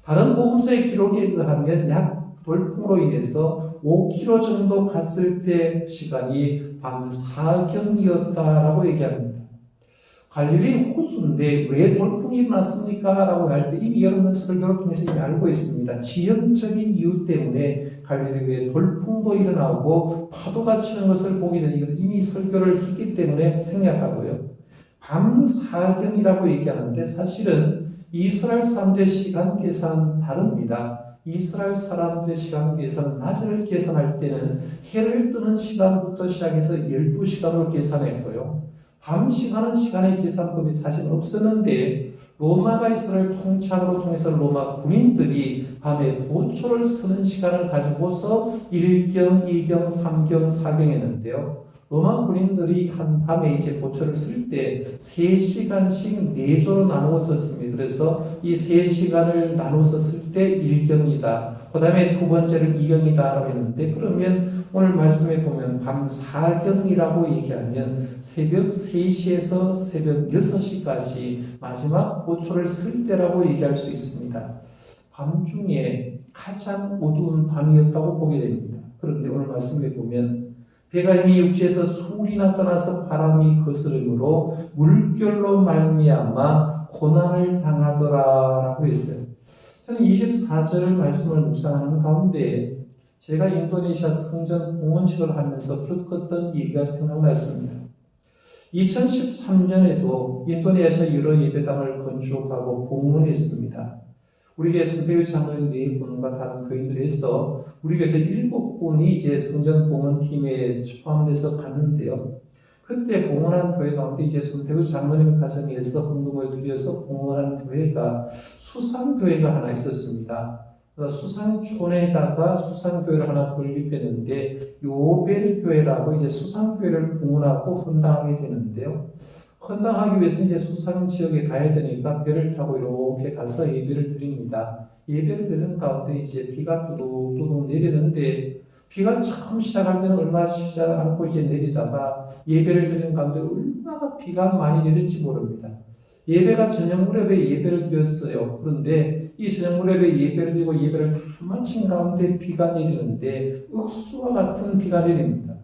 다른 복음서의 기록에 의하면 약 돌풍으로 인해서 5km 정도 갔을 때 시간이 밤 사경이었다라고 얘기합니다. 갈릴리 호수인데 왜 돌풍이 났습니까? 라고 할 때 이미 여러분 설교를 통해서 이미 알고 있습니다. 지형적인 이유 때문에 갈릴리에 돌풍도 일어나고 파도가 치는 것을 보게 되니 이미 설교를 했기 때문에 생략하고요. 밤 사경이라고 얘기하는데 사실은 이스라엘 사람들의 시간 계산 다릅니다. 이스라엘 사람들의 시간 계산, 낮을 계산할 때는 해를 뜨는 시간부터 시작해서 12시간으로 계산했고요. 밤 시간은 시간의 계산법이 사실 없었는데 로마가 이스라엘 통치함으로 통해서 로마 군인들이 밤에 보초를 쓰는 시간을 가지고서 1경, 2경, 3경, 4경 했는데요. 로마 군인들이 한 밤에 이제 보초를 쓸 때 3시간씩 4조로 나누어서 씁니다. 그래서 이 3시간을 나누어서 쓸 때 1경이다. 그 다음에 두 번째를 2경이다 라고 했는데 그러면 오늘 말씀에 보면 밤 4경이라고 얘기하면 새벽 3시에서 새벽 6시까지 마지막 보초를 쓸 때라고 얘기할 수 있습니다. 밤중에 가장 어두운 밤이었다고 보게 됩니다. 그런데 오늘 말씀에 보면 배가 이미 육지에서 수울이나 떠나서 바람이 거스름으로 물결로 말미암아 고난을 당하더라라고 했어요. 저는 24절 말씀을 묵상하는 가운데 제가 인도네시아 성전 공헌식을 하면서 겪었던 얘기가 생각났습니다. 2013년에도 인도네시아 여러 예배당을 건축하고 봉헌했습니다. 우리 교회 손태규 장로님 4분과 다른 교인들에서 우리 교회에서 7분이 이제 성전 봉헌팀에 포함돼서 갔는데요. 그때 봉헌한 교회 가운데 이제 손태규 장로님 가정에서 헌금을 들여서 봉헌한 교회가 수산교회가 하나 있었습니다. 수산촌에다가 수산교회를 하나 건립했는데 요벨교회라고 이제 수산교회를 봉헌하고 헌당하게 되는데요. 헌당하기 위해서 이제 수산 지역에 가야 되니까 배를 타고 이렇게 가서 예배를 드립니다. 예배를 드리는 가운데 이제 비가 뚜둑뚜둑 내리는데 비가 처음 시작할 때는 얼마 시작 않고 이제 내리다가 예배를 드리는 가운데 얼마나 비가 많이 내릴지 모릅니다. 예배가 저녁 무렵에 예배를 드렸어요. 그런데 이 저녁 무렵에 예배를 드리고 예배를 다 마친 가운데 비가 내리는데 억수와 같은 비가 내립니다.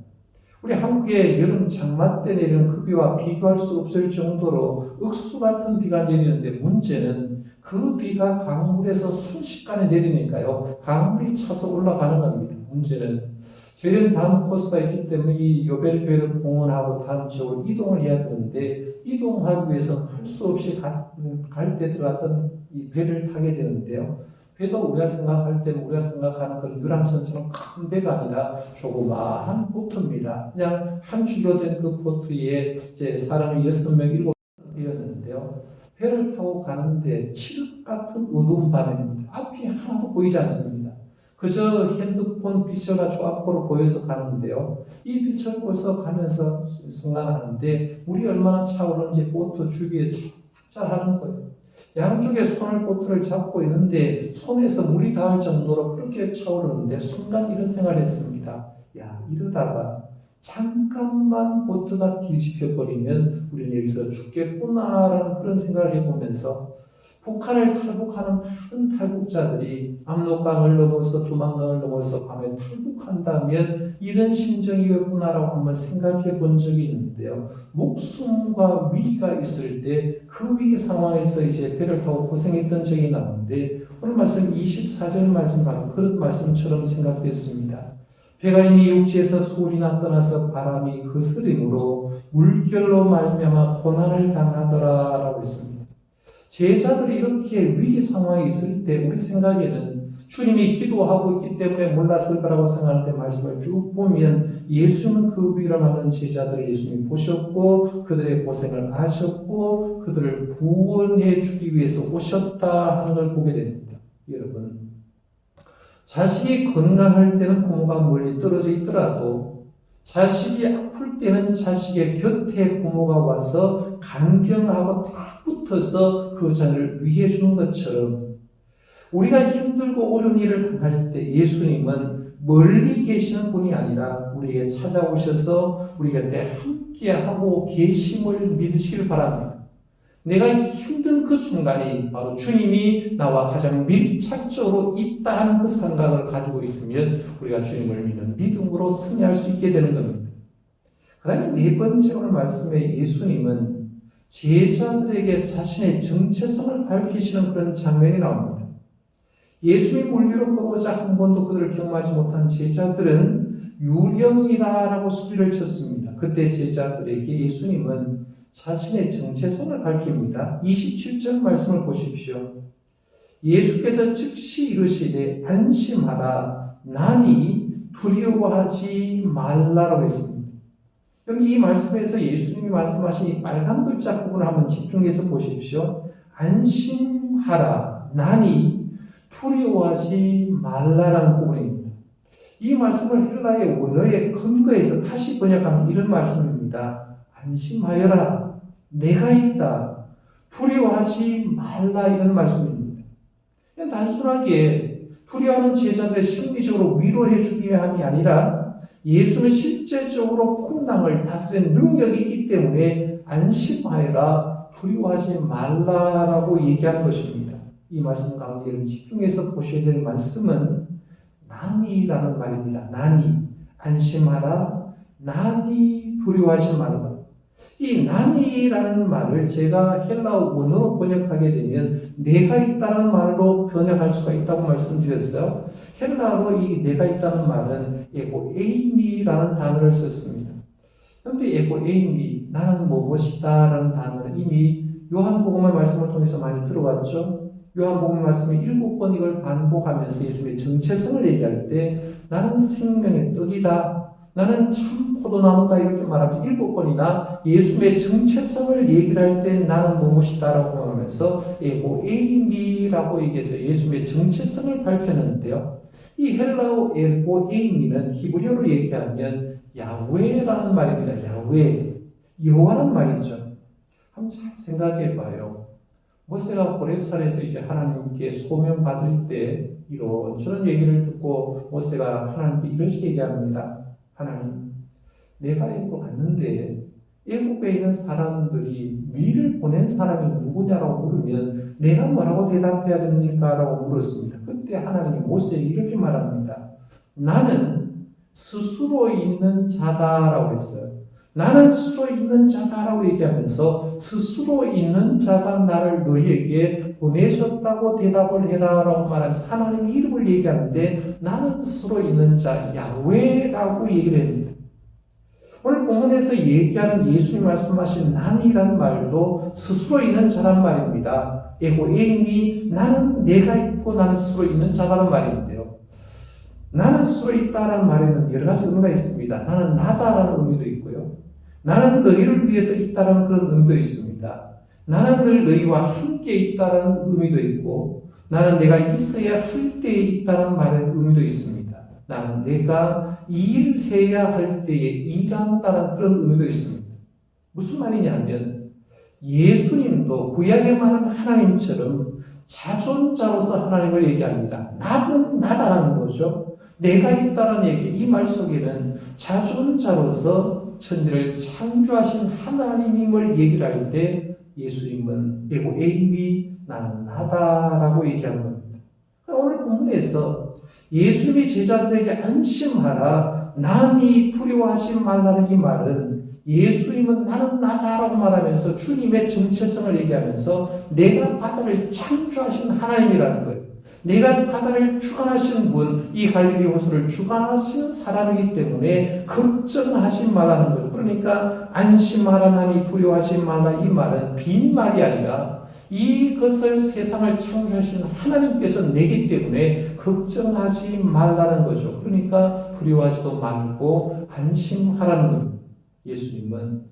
우리 한국의 여름 장마 때 내리는 그 비와 비교할 수 없을 정도로 억수 같은 비가 내리는데 문제는 그 비가 강물에서 순식간에 내리니까요. 강물이 차서 올라가는 겁니다. 문제는 저희는 다음 코스가 있기 때문에 이 요벨교회를 봉헌하고 다음 지역으로 이동을 해야 되는데 이동하기 위해서 할 수 없이 갈 때 들어갔던 이 배를 타게 되는데요. 배도 우리가 생각할 때는 우리가 생각하는 그런 유람선처럼 큰 배가 아니라 조그마한 보트입니다. 그냥 한 줄로 된 그 보트에 이제 사람이 6명, 7명이었는데요. 배를 타고 가는데 칠흑 같은 어두운 밤입니다. 앞이 하나도 보이지 않습니다. 그저 핸드폰 비춰가지고 앞으로 보여서 가는데요. 이 빛을 보여서 가면서 순간하는데 물이 얼마나 차오르는지 보트 주위에 짭짤하는 거예요. 양쪽에 손을 보트를 잡고 있는데 손에서 물이 닿을 정도로 그렇게 차오르는데 순간 이런 생각을 했습니다. 야, 이러다가 잠깐만 보트가 뒤집혀버리면 우리는 여기서 죽겠구나라는 그런 생각을 해보면서 북한을 탈북하는 많은 탈북자들이 압록강을 넘어서 두만강을 넘어서 밤에 탈북한다면 이런 심정이었구나라고 한번 생각해 본 적이 있는데요. 목숨과 위기가 있을 때 그 위기 상황에서 이제 배를 타고 고생했던 적이 나오는데 오늘 말씀 24절 말씀 바로 그런 말씀처럼 생각됐습니다. 배가 이미 육지에서 소리나 떠나서 바람이 거스림으로 물결로 말미암아 고난을 당하더라라고 했습니다. 제자들이 이렇게 위기 상황에 있을 때 우리 생각에는 주님이 기도하고 있기 때문에 몰랐을 거라고 생각하는데 말씀을 쭉 보면 예수님은 그 위기를 맞는 제자들을 예수님이 보셨고 그들의 고생을 아셨고 그들을 구원해 주기 위해서 오셨다 하는 걸 보게 됩니다. 여러분, 자식이 건강할 때는 부모가 멀리 떨어져 있더라도 자식이 아플 때는 자식의 곁에 부모가 와서 간병하고 다 붙어서 그 자를 위해 주는 것처럼 우리가 힘들고 어려운 일을 당할 때 예수님은 멀리 계시는 분이 아니라 우리에게 찾아오셔서 우리 곁에 함께하고 계심을 믿으시길 바랍니다. 내가 힘든 그 순간이 바로 주님이 나와 가장 밀착적으로 있다는 그 생각을 가지고 있으면 우리가 주님을 믿는 믿음으로 승리할 수 있게 되는 겁니다. 그 다음에 네 번째 오늘 말씀에 예수님은 제자들에게 자신의 정체성을 밝히시는 그런 장면이 나옵니다. 예수님이 물리로 걸어오자 한 번도 그들을 경험하지 못한 제자들은 유령이라고 소리를 쳤습니다. 그때 제자들에게 예수님은 자신의 정체성을 밝힙니다. 27절 말씀을 보십시오. 예수께서 즉시 이르시되 안심하라 나니 두려워하지 말라라고 했습니다. 여기 이 말씀에서 예수님이 말씀하신 이 빨간 글자 부분을 한번 집중해서 보십시오. 안심하라 나니 두려워하지 말라라는 부분입니다. 이 말씀을 헬라의 원어의 근거에서 다시 번역하면 이런 말씀입니다. 안심하여라. 내가 있다. 두려워하지 말라 이런 말씀입니다. 그냥 단순하게 두려워하는 제자들의 심리적으로 위로해 주기 위함이 아니라 예수는 실제적으로 풍랑을 다스리는 능력이 있기 때문에 안심하여라. 두려워하지 말라라고 얘기한 것입니다. 이 말씀 가운데 여러분 집중해서 보셔야 될 말씀은 나니라는 말입니다. 나니, 안심하라, 나니 두려워하지 말라. 이 나니라는 말을 제가 헬라어 원어로 번역하게 되면 내가 있다는 말로 번역할 수가 있다고 말씀드렸어요. 헬라어로 이 내가 있다는 말은 에고 에이미라는 단어를 썼습니다. 그런데 에고 에이미, 나는 무엇이다라는 단어는 이미 요한복음의 말씀을 통해서 많이 들어왔죠. 요한복음 말씀이 7번 이걸 반복하면서 예수님의 정체성을 얘기할 때 나는 생명의 떡이다, 나는 참 포도나무다 이렇게 말하면서 7번이나 예수님의 정체성을 얘기를 할 때 나는 무엇이다라고 하면서 에고 에이미라고 얘기해서 예수님의 정체성을 밝혔는데요. 이 헬라어 에고 에이미는 히브리어로 얘기하면 야훼라는 말입니다. 야훼, 여호와는 말이죠. 한번 잘 생각해 봐요. 모세가 호렙산에서 이제 하나님께 소명 받을 때 이런저런 얘기를 듣고 모세가 하나님께 이렇게 얘기합니다. 하나님, 내가 애굽으로 갔는데 애굽에 있는 사람들이 너희를 보낸 사람이 누구냐라고 물으면 내가 뭐라고 대답해야 됩니까? 라고 물었습니다. 그때 하나님이 모세에게 이렇게 말합니다. 나는 스스로 있는 자다라고 했어요. 나는 스스로 있는 자다라고 얘기하면서 스스로 있는 자가 나를 너희에게 보내셨다고 대답을 해라라고 말하면서 하나님의 이름을 얘기하는데 나는 스스로 있는 자 야훼라고 얘기를 합니다. 오늘 본문에서 얘기하는 예수님 말씀하신 나이라는 말도 스스로 있는 자란 말입니다. 에고 에이미, 나는 내가 있고 나는 스스로 있는 자라는 말인데요. 나는 스스로 있다라는 말에는 여러 가지 의미가 있습니다. 나는 나다라는 의미도 있고요. 나는 너희를 위해서 있다라는 그런 의미도 있습니다. 나는 늘 너희와 함께 있다라는 의미도 있고, 나는 내가 있어야 할 때에 있다라는 말의 의미도 있습니다. 나는 내가 일해야 할 때에 일한다는 그런 의미도 있습니다. 무슨 말이냐면 예수님도 구약에 말한 하나님처럼 자존자로서 하나님을 얘기합니다. 나는 나다라는 거죠. 내가 있다는 얘기, 이 말 속에는 자존자로서 천지를 창조하신 하나님임을 얘기를 할 때 예수님은 에고 에이미, 나는 나다라고 얘기한 겁니다. 오늘 본문에서 예수님이 제자들에게 안심하라, 남이 두려워하지 말라는 이 말은 예수님은 나는 나다라고 말하면서 주님의 정체성을 얘기하면서 내가 바다를 창조하신 하나님이라는 거예요. 내가 바다를 주관하신 분, 이 갈릴리 호수를 주관하시는 사람이기 때문에 걱정하지 말라는 거예요. 그러니까 안심하라, 남이 두려워하지 말라, 이 말은 빈말이 아니라 이것을 세상을 창조하신 하나님께서 내기 때문에 걱정하지 말라는 거죠. 그러니까 두려워하지도 말고 안심하라는 겁니다. 예수님은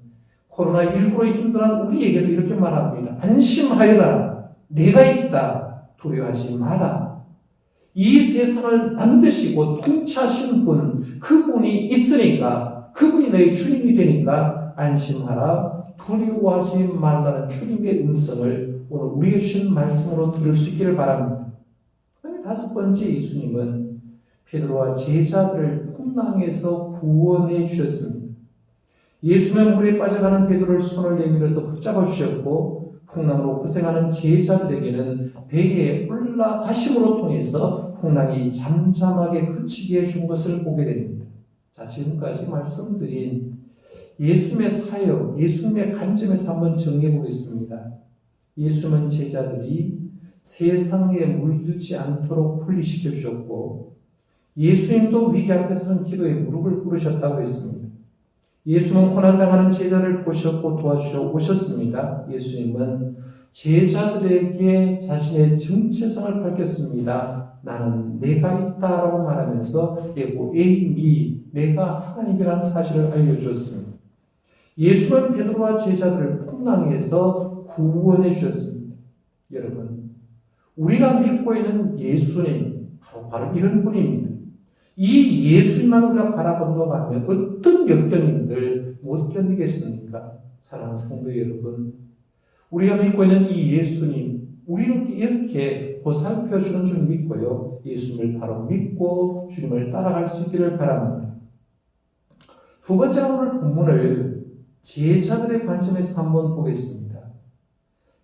코로나19로 힘들어하는 우리에게도 이렇게 말합니다. 안심하여라. 내가 있다. 두려워하지 마라. 이 세상을 만드시고 통치하신 분, 그분이 있으니까, 그분이 너희 주님이 되니까 안심하라. 두려워하지 말라는 주님의 음성을 오늘 우리에게 주신 말씀으로 들을 수 있기를 바랍니다. 그다음에 5번째, 예수님은 베드로와 제자들을 풍랑에서 구원해 주셨습니다. 예수는 물에 빠져가는 베드로를 손을 내밀어서 붙잡아 주셨고 풍랑으로 고생하는 제자들에게는 배에 올라가심으로 통해서 풍랑이 잠잠하게 그치게 해준 것을 보게 됩니다. 자, 지금까지 말씀드린 예수님의 사역, 예수님의 관점에서 한번 정리해 보겠습니다. 예수님은 제자들이 세상에 물들지 않도록 분리시켜 주셨고, 예수님도 위기 앞에서는 기도에 무릎을 꿇으셨다고 했습니다. 예수님은 고난당하는 제자를 보셨고 도와주셔 오셨습니다. 예수님은 제자들에게 자신의 정체성을 밝혔습니다. 나는 내가 있다라고 말하면서 에이미, 내가 하나님이라는 사실을 알려주었습니다. 예수는 베드로와 제자들을 풍랑에서 구원해 주셨습니다. 여러분, 우리가 믿고 있는 예수님, 바로 이런 분입니다. 이 예수님만 우리가 바라본다면 어떤 역경인들 못 견디겠습니까? 사랑하는 성도 여러분, 우리가 믿고 있는 이 예수님, 우리는 이렇게 보살펴주는 줄 믿고요, 예수님을 바로 믿고 주님을 따라갈 수 있기를 바랍니다. 두 번째 오늘 본문을 제자들의 관점에서 한번 보겠습니다.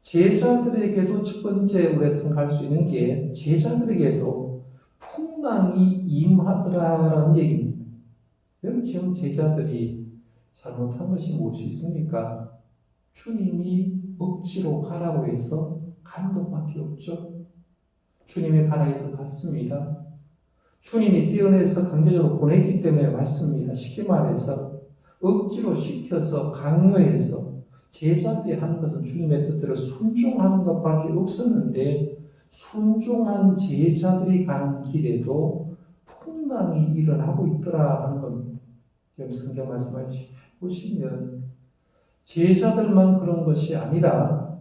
제자들에게도 첫 번째 우리가 생각할 수 있는 게 제자들에게도 풍랑이 임하더라라는 얘기입니다. 여러분, 지금 제자들이 잘못한 것이 무엇이 있습니까? 주님이 억지로 가라고 해서 간 것밖에 없죠. 주님이 가라 해서 갔습니다. 주님이 떼어내서 강제적으로 보냈기 때문에 왔습니다. 쉽게 말해서 억지로 시켜서 강요해서 제자들이 하는 것은 주님의 뜻대로 순종하는 것밖에 없었는데 순종한 제자들이 가는 길에도 풍랑이 일어나고 있더라 하는 겁니다. 여러분 성경 말씀을 잘 보시면 제자들만 그런 것이 아니라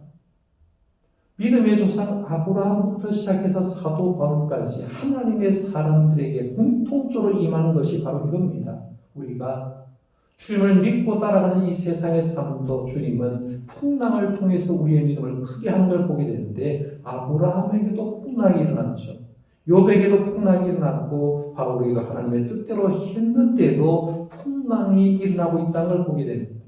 믿음의 조상 아브라함부터 시작해서 사도 바울까지 하나님의 사람들에게 공통적으로 임하는 것이 바로 이겁니다. 우리가 주님을 믿고 따라가는 이 세상의 삶도 주님은 풍랑을 통해서 우리의 믿음을 크게 하는 걸 보게 되는데 아브라함에게도 풍랑이 일어났죠. 욥에게도 풍랑이 일어났고 바울에게도 하나님의 뜻대로 했는데도 풍랑이 일어나고 있다는 걸 보게 됩니다.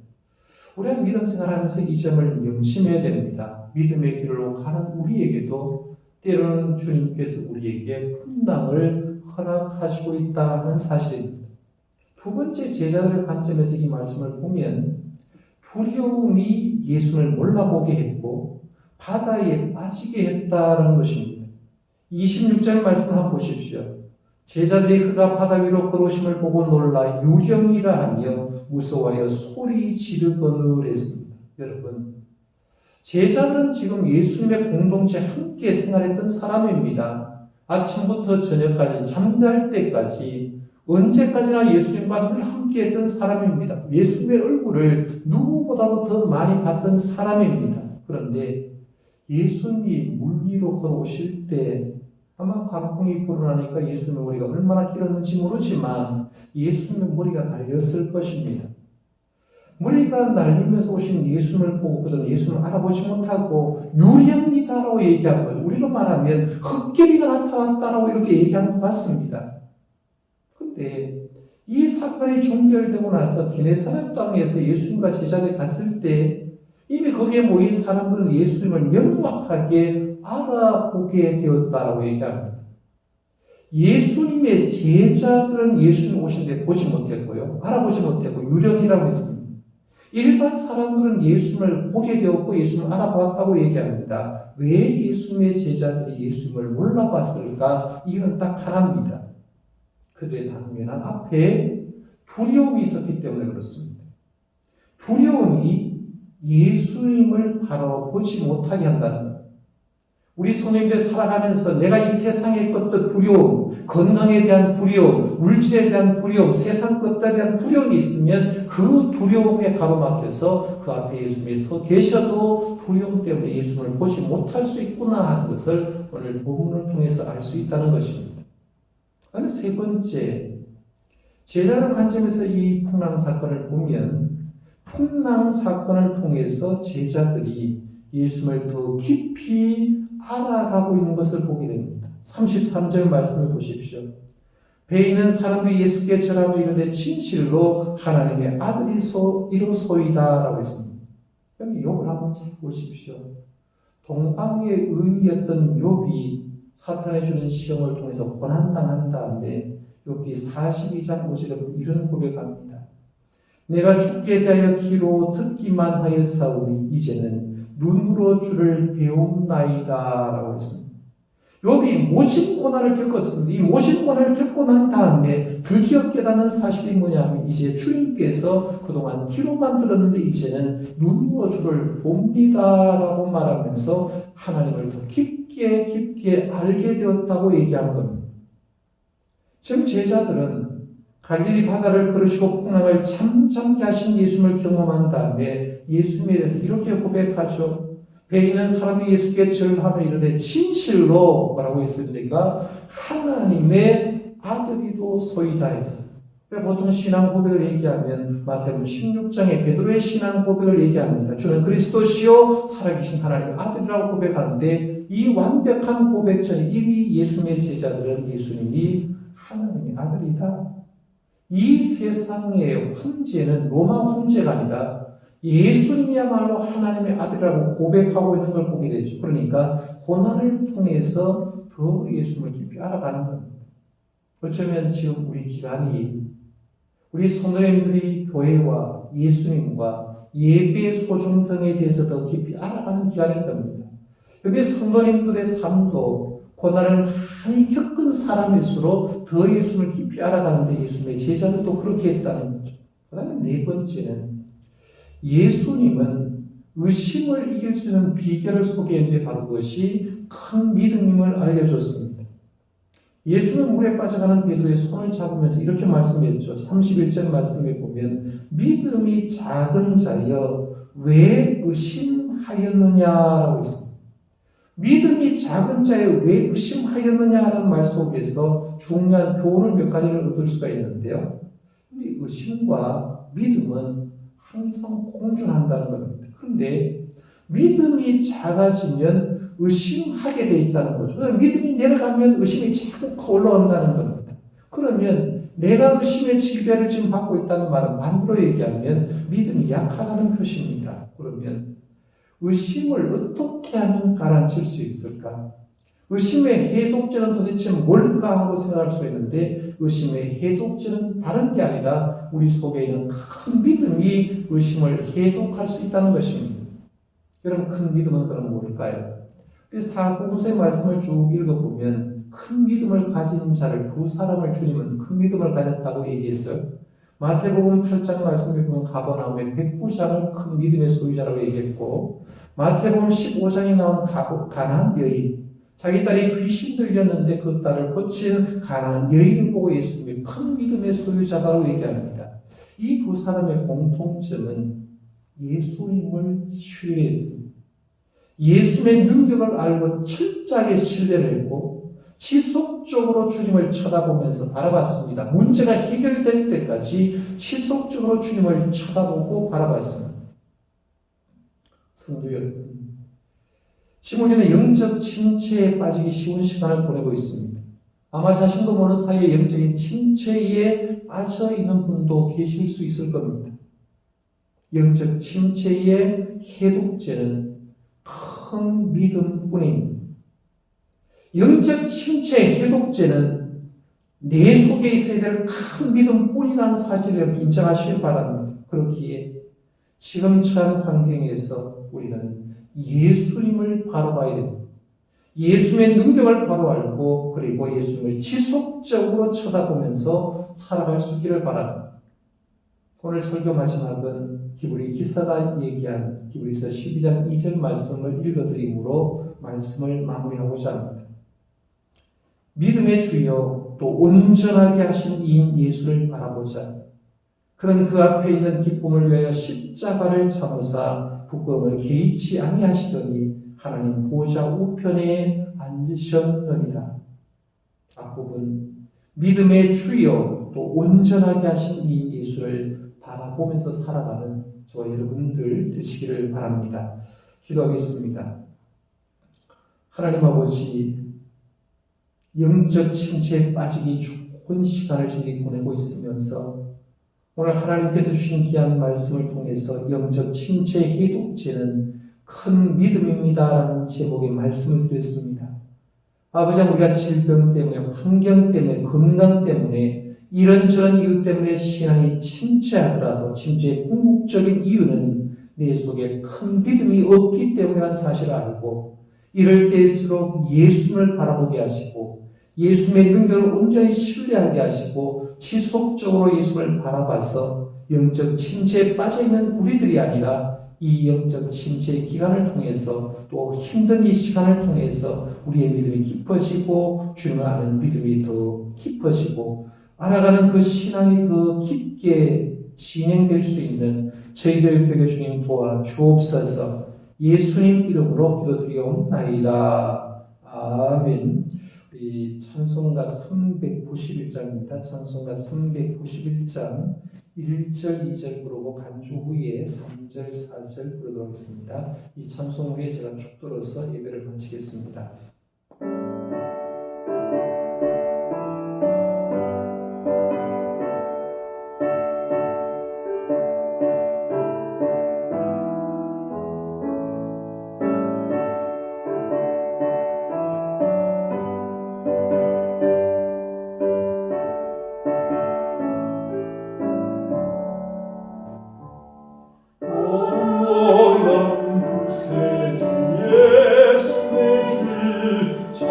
우리가 믿음 생활하면서 이 점을 명심해야 됩니다. 믿음의 길로 가는 우리에게도 때로는 주님께서 우리에게 풍랑을 허락하시고 있다는 사실입니다. 두 번째 제자들의 관점에서 이 말씀을 보면 두려움이 예수를 몰라보게 했고 바다에 빠지게 했다는 것입니다. 26절 말씀 한번 보십시오. 제자들이 그가 바다 위로 걸어오심을 보고 놀라 유령이라 하며 무서워하여 소리 지르거늘 했습니다. 여러분, 제자들은 지금 예수님의 공동체 함께 생활했던 사람입니다. 아침부터 저녁까지 잠잘 때까지 언제까지나 예수님과 늘 함께 했던 사람입니다. 예수님의 얼굴을 누구보다도 더 많이 봤던 사람입니다. 그런데 예수님이 물 위로 걸어오실 때 아마 광풍이 불어나니까 예수님의 머리가 얼마나 길었는지 모르지만 예수님의 머리가 날렸을 것입니다. 머리가 날리면서 오신 예수님을 보고 그들은 예수님을 알아보지 못하고 유령이다라고 얘기한 거죠. 우리로 말하면 흑개비가 나타났다라고 이렇게 얘기하는 것 같습니다. 그런데 이 사건이 종결되고 나서 게네사렛 땅에서 예수님과 제자들이 갔을 때 이미 거기에 모인 사람들은 예수님을 명확하게 알아보게 되었다라고 얘기합니다. 예수님의 제자들은 예수님 오신데 보지 못했고요. 알아보지 못했고 유령이라고 했습니다. 일반 사람들은 예수님을 보게 되었고 예수님을 알아보았다고 얘기합니다. 왜 예수님의 제자들이 예수님을 몰라봤을까? 이유는 딱 하나입니다. 그들의 당면한 앞에 두려움이 있었기 때문에 그렇습니다. 두려움이 예수님을 바로 보지 못하게 한다는 것. 우리 성도님들 살아가면서 내가 이 세상의 것들 두려움, 건강에 대한 두려움, 물질에 대한 두려움, 세상 것들에 대한 두려움이 있으면 그 두려움에 가로막혀서 그 앞에 예수님이 서 계셔도 두려움 때문에 예수님을 보지 못할 수 있구나 하는 것을 오늘 본문을 통해서 알 수 있다는 것입니다. 그다음에 세 번째, 제자들 관점에서 이 풍랑 사건을 보면 풍랑 사건을 통해서 제자들이 예수님을 더 깊이 알아가고 있는 것을 보게 됩니다. 33절 말씀을 보십시오. 배에 있는 사람들이 예수께 절하며 이르되 진실로 하나님의 아들이로소이다 라고 했습니다. 여기 욥을 한번 잘 보십시오. 동방의 의인이었던 욥이 사탄에 주는 시험을 통해서 고난당한 다음에 욥기 42장 5절에 이런 고백합니다. 내가 주께 대하여 귀로 듣기만 하였사오니 이제는 눈으로 주를 배움나이다 라고 했습니다. 욥이 모진 고난을 겪었습니다. 이 모진 고난을 겪고 난 다음에 드디어 깨닫는 사실이 뭐냐면 이제 주님께서 그동안 귀로만 들었는데 이제는 눈으로 주를 봅니다 라고 말하면서 하나님을 더 깊게 알게 되었다고 얘기하는 겁니다. 지금 제자들은 갈릴리 바다를 걸으시고 풍랑을 잠잠케 하신 예수님을 경험한 다음에 예수님에 대해서 이렇게 고백하죠. 배에 있는 사람이 예수께 절하며 이르되 진실로 뭐라고 했습니까? 하나님의 아들이로소이다 해서. 보통 신앙 고백을 얘기하면 마태복음 16장에 베드로의 신앙 고백을 얘기합니다. 주는 그리스도시요 살아계신 하나님의 아들이라고 고백하는데 이 완벽한 고백 전에 이미 예수님의 제자들은 예수님이 하나님의 아들이다. 이 세상의 황제는 로마 황제가 아니라 예수님이야말로 하나님의 아들이라고 고백하고 있는 걸 보게 되죠. 그러니까 고난을 통해서 더 예수님을 깊이 알아가는 겁니다. 어쩌면 지금 우리 기간이 우리 성도님들이 교회와 예수님과 예배의 소중 등에 대해서 더 깊이 알아가는 기간일 겁니다. 여기 성도님들의 삶도 고난을 많이 겪은 사람일수록 더 예수님을 깊이 알아가는데 예수님의 제자들도 그렇게 했다는 거죠. 그 다음에 네 번째는 예수님은 의심을 이길 수 있는 비결을 소개했는데 바로 그것이 큰 믿음임을 알려줬습니다. 예수는 물에 빠져가는 베드로의 손을 잡으면서 이렇게 말씀했죠. 31절 말씀에 보면 믿음이 작은 자여 왜 의심하였느냐라고 했습니다. 믿음이 작은 자여 왜 의심하였느냐라는 말 속에서 중요한 교훈을 몇 가지를 얻을 수가 있는데요. 이 의심과 믿음은 항상 공존한다는 겁니다. 그런데 믿음이 작아지면 의심하게 돼 있다는 거죠. 믿음이 내려가면 의심이 자꾸 올라온다는 겁니다. 그러면 내가 의심의 질병을 지금 받고 있다는 말은 반대로 얘기하면 믿음이 약하다는 표시입니다. 그러면 의심을 어떻게 하면 가라앉힐 수 있을까? 의심의 해독제는 도대체 뭘까 하고 생각할 수 있는데 의심의 해독제는 다른 게 아니라 우리 속에 있는 큰 믿음이 의심을 해독할 수 있다는 것입니다. 여러분 큰 믿음은 그럼 뭘까요? 사복음서의 말씀을 쭉 읽어보면 큰 믿음을 가진 자를 두 사람을 주님은 큰 믿음을 가졌다고 얘기했어요. 마태복음 8장 말씀에 보면 가버나움의 백부장을 큰 믿음의 소유자라고 얘기했고 마태복음 15장에 나온 가나안 여인 자기 딸이 귀신 들렸는데 그 딸을 고친 가나안 여인을 보고 예수님이 큰 믿음의 소유자라고 얘기합니다. 이 두 사람의 공통점은 예수님을 신뢰했습니다. 예수님의 능력을 알고 철저하게 신뢰를 했고 지속적으로 주님을 쳐다보면서 바라봤습니다. 문제가 해결될 때까지 지속적으로 주님을 쳐다보고 바라봤습니다. 성도 여러분, 지금 우리는 영적 침체에 빠지기 쉬운 시간을 보내고 있습니다. 아마 자신도 모르는 사이에 영적인 침체에 빠져 있는 분도 계실 수 있을 겁니다. 영적 침체의 해독제는 큰 믿음뿐입니다. 영적 침체의 해독제는 내 속에 있어야 될 큰 믿음뿐이라는 사실을 인정하시길 바랍니다. 그렇기에 지금 처한 환경에서 우리는 예수님을 바로 봐야 됩니다. 예수님의 능력을 바로 알고 그리고 예수님을 지속적으로 쳐다보면서 살아갈 수 있기를 바랍니다. 오늘 설교 마지막은 기브리 기사가 얘기한 기브리서 12장 2절 말씀을 읽어드림으로 말씀을 마무리하고자 합니다. 믿음의 주여 또 온전하게 하신 이인 예수를 바라보자. 그는 그 앞에 있는 기쁨을 위하여 십자가를 참으사 부끄러움을 개의치 아니하시더니 하나님 보좌 우편에 앉으셨느니라. 앞부분 믿음의 주여 또 온전하게 하신 이인 예수를 바라보면서 살아가는 저와 여러분들 되시기를 바랍니다. 기도하겠습니다. 하나님 아버지, 영적 침체에 빠지기 좋은 시간을 저희 보내고 있으면서 오늘 하나님께서 주신 귀한 말씀을 통해서 영적 침체의 해독제는 큰 믿음입니다라는 제목의 말씀을 드렸습니다. 아버지, 우리가 질병 때문에, 환경 때문에, 건강 때문에 이런저런 이유 때문에 신앙이 침체하더라도 침체의 궁극적인 이유는 내 속에 큰 믿음이 없기 때문이라는 사실을 알고 이럴 때일수록 예수님을 바라보게 하시고 예수님의 능력을 온전히 신뢰하게 하시고 지속적으로 예수님을 바라봐서 영적 침체에 빠져있는 우리들이 아니라 이 영적 침체의 기간을 통해서 또 힘든 이 시간을 통해서 우리의 믿음이 깊어지고 주님을 아는 믿음이 더 깊어지고 알아가는 그 신앙이 더 깊게 진행될 수 있는 저희들 벽에 주님 도와 주옵소서. 예수님 이름으로 기도드리옵나이다. 아멘. 우리 찬송가 391장입니다. 찬송가 391장 1절, 2절 부르고 간주 후에 3절, 4절 부르도록 하겠습니다. 이 찬송 후에 제가 쭉 들어서 예배를 마치겠습니다. 구세주 예수의 주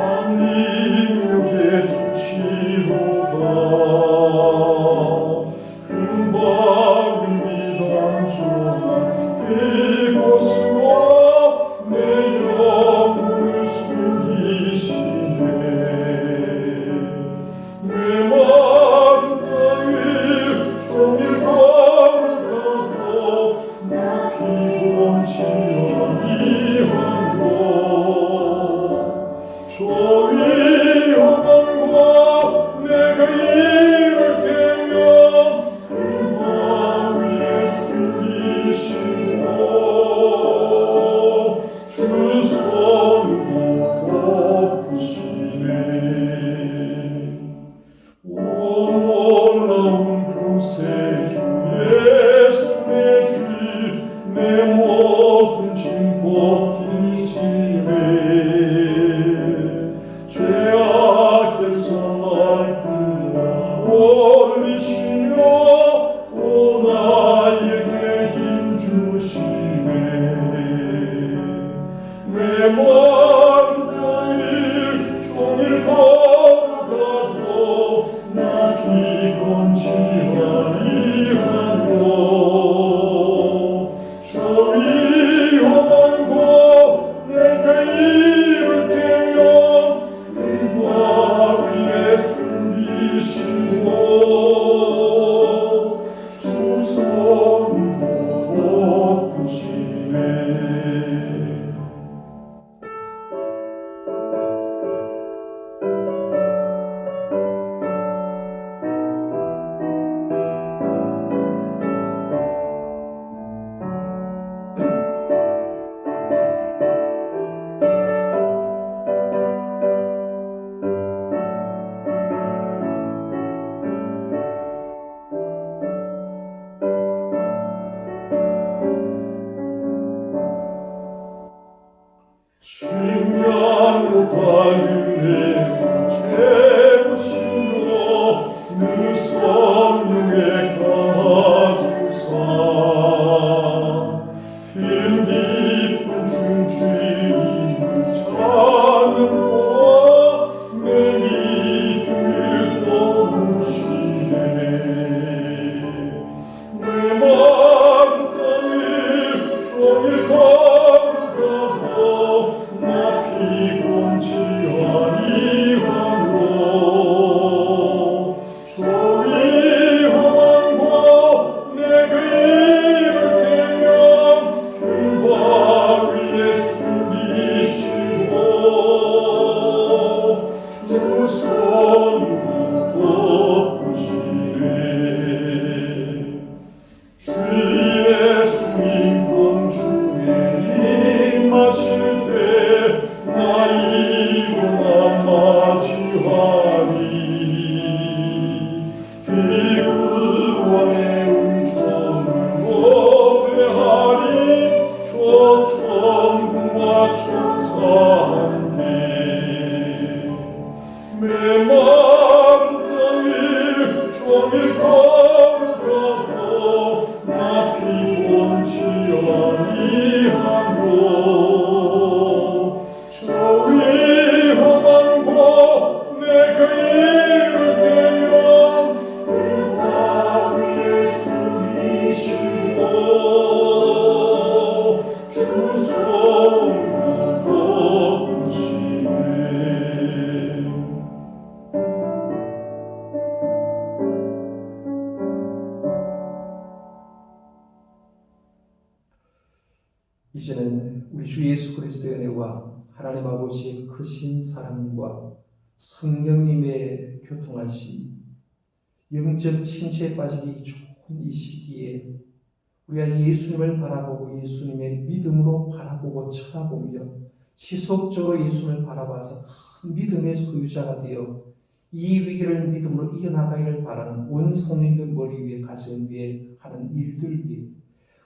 이를 대며 은과 위에 숨기시고 주 손으로 덮으시네. 신명로 달리네 채우시며 늘 성령에 감아주사 흰 깊은 춤추는 찬양과 내 믿음을 도우시네. 내 마음 땅을 종일 걸어가고 나 피곤치 아니하로 종이 험한과 내게 이를 대면 큰 바 위에 숨기시고 주 손으로 덮으시네. 주 예수님 공주에 임하실 때 나 이곳만 맞이하리. 비구원의 음성을 노래하리. 조천군과 천사와 함께 메마른 땅을 종일 걸어가고 나 피곤치 아니하며 저위 험한 곳 내가 이를 대면 그 바 위에 숨기시고 주 손으로 덮으시네. 이제는 우리 주 예수 그리스도의 은혜와 하나님 아버지의 크신 사랑과 성령님의 교통하심, 영적 침체에 빠지기 좋은 이 시기에 우리가 예수님을 바라보고 예수님의 믿음으로 바라보고 쳐다보며 지속적으로 예수님을 바라봐서 큰 믿음의 소유자가 되어 이 위기를 믿음으로 이겨나가기를 바라는 온 성령들 머리 위에 가정 위에 하는 일들 위에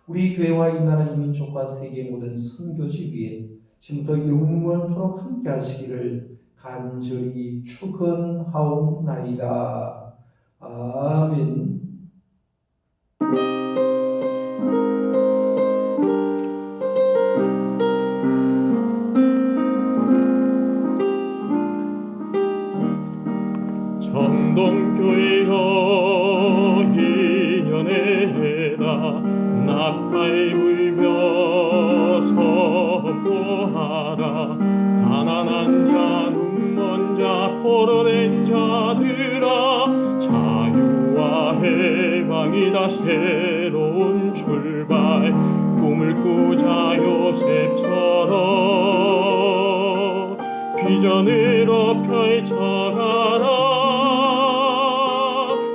우리 교회와 이 나라 이 민족과 세계 모든 선교지 위에 지금부터 영원토록 함께 하시기를 간절히 축원하옵나이다. 아멘. 정동교회여 인연에다 나팔 불며 선포하라. 가난한 자 눈먼 자 포로된 자들아 자유와 해방이다. 새로운 출발 꿈을 꾸자. 요셉처럼 비전으로 펼쳐가라.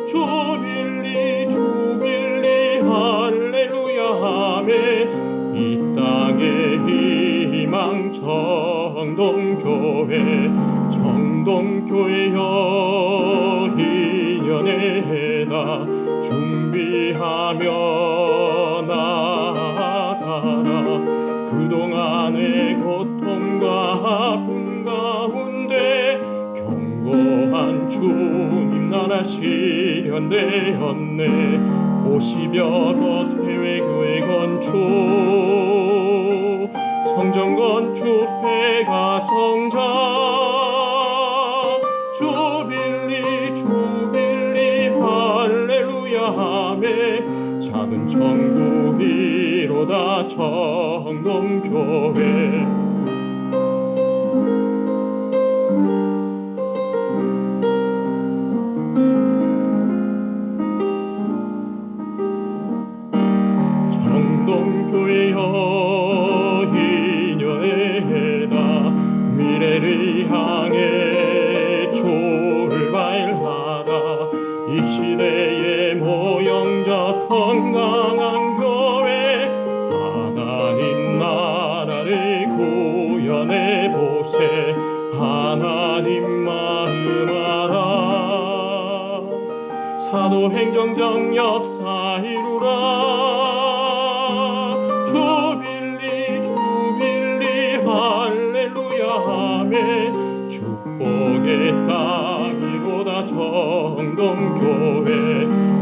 주빌리 주빌리 할렐루야 아멘. 이 땅의 희망 정동교회 정동교회여 인연에다 준비하며 나아가라. 그동안의 고통과 아픔 가운데 견고한 주님 나라 실현되었네. 50여 곳 해외교회 건축 성전 건축 폐가 성장 주빌리 주빌리 할렐루야 아멘. 작은 천국이로다 정동교회 향해 출발하라. 이 시대의 모형적 건강한 교회, 하나님 나라를 구현해 보세. 하나님 마음 알아. 사도행정적 역사 이루라. 주빌리 주빌리 할렐루야 아멘. 축복의 땅이로다 정동교회.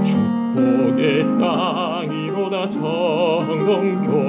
축복의 땅이로다 정동교회.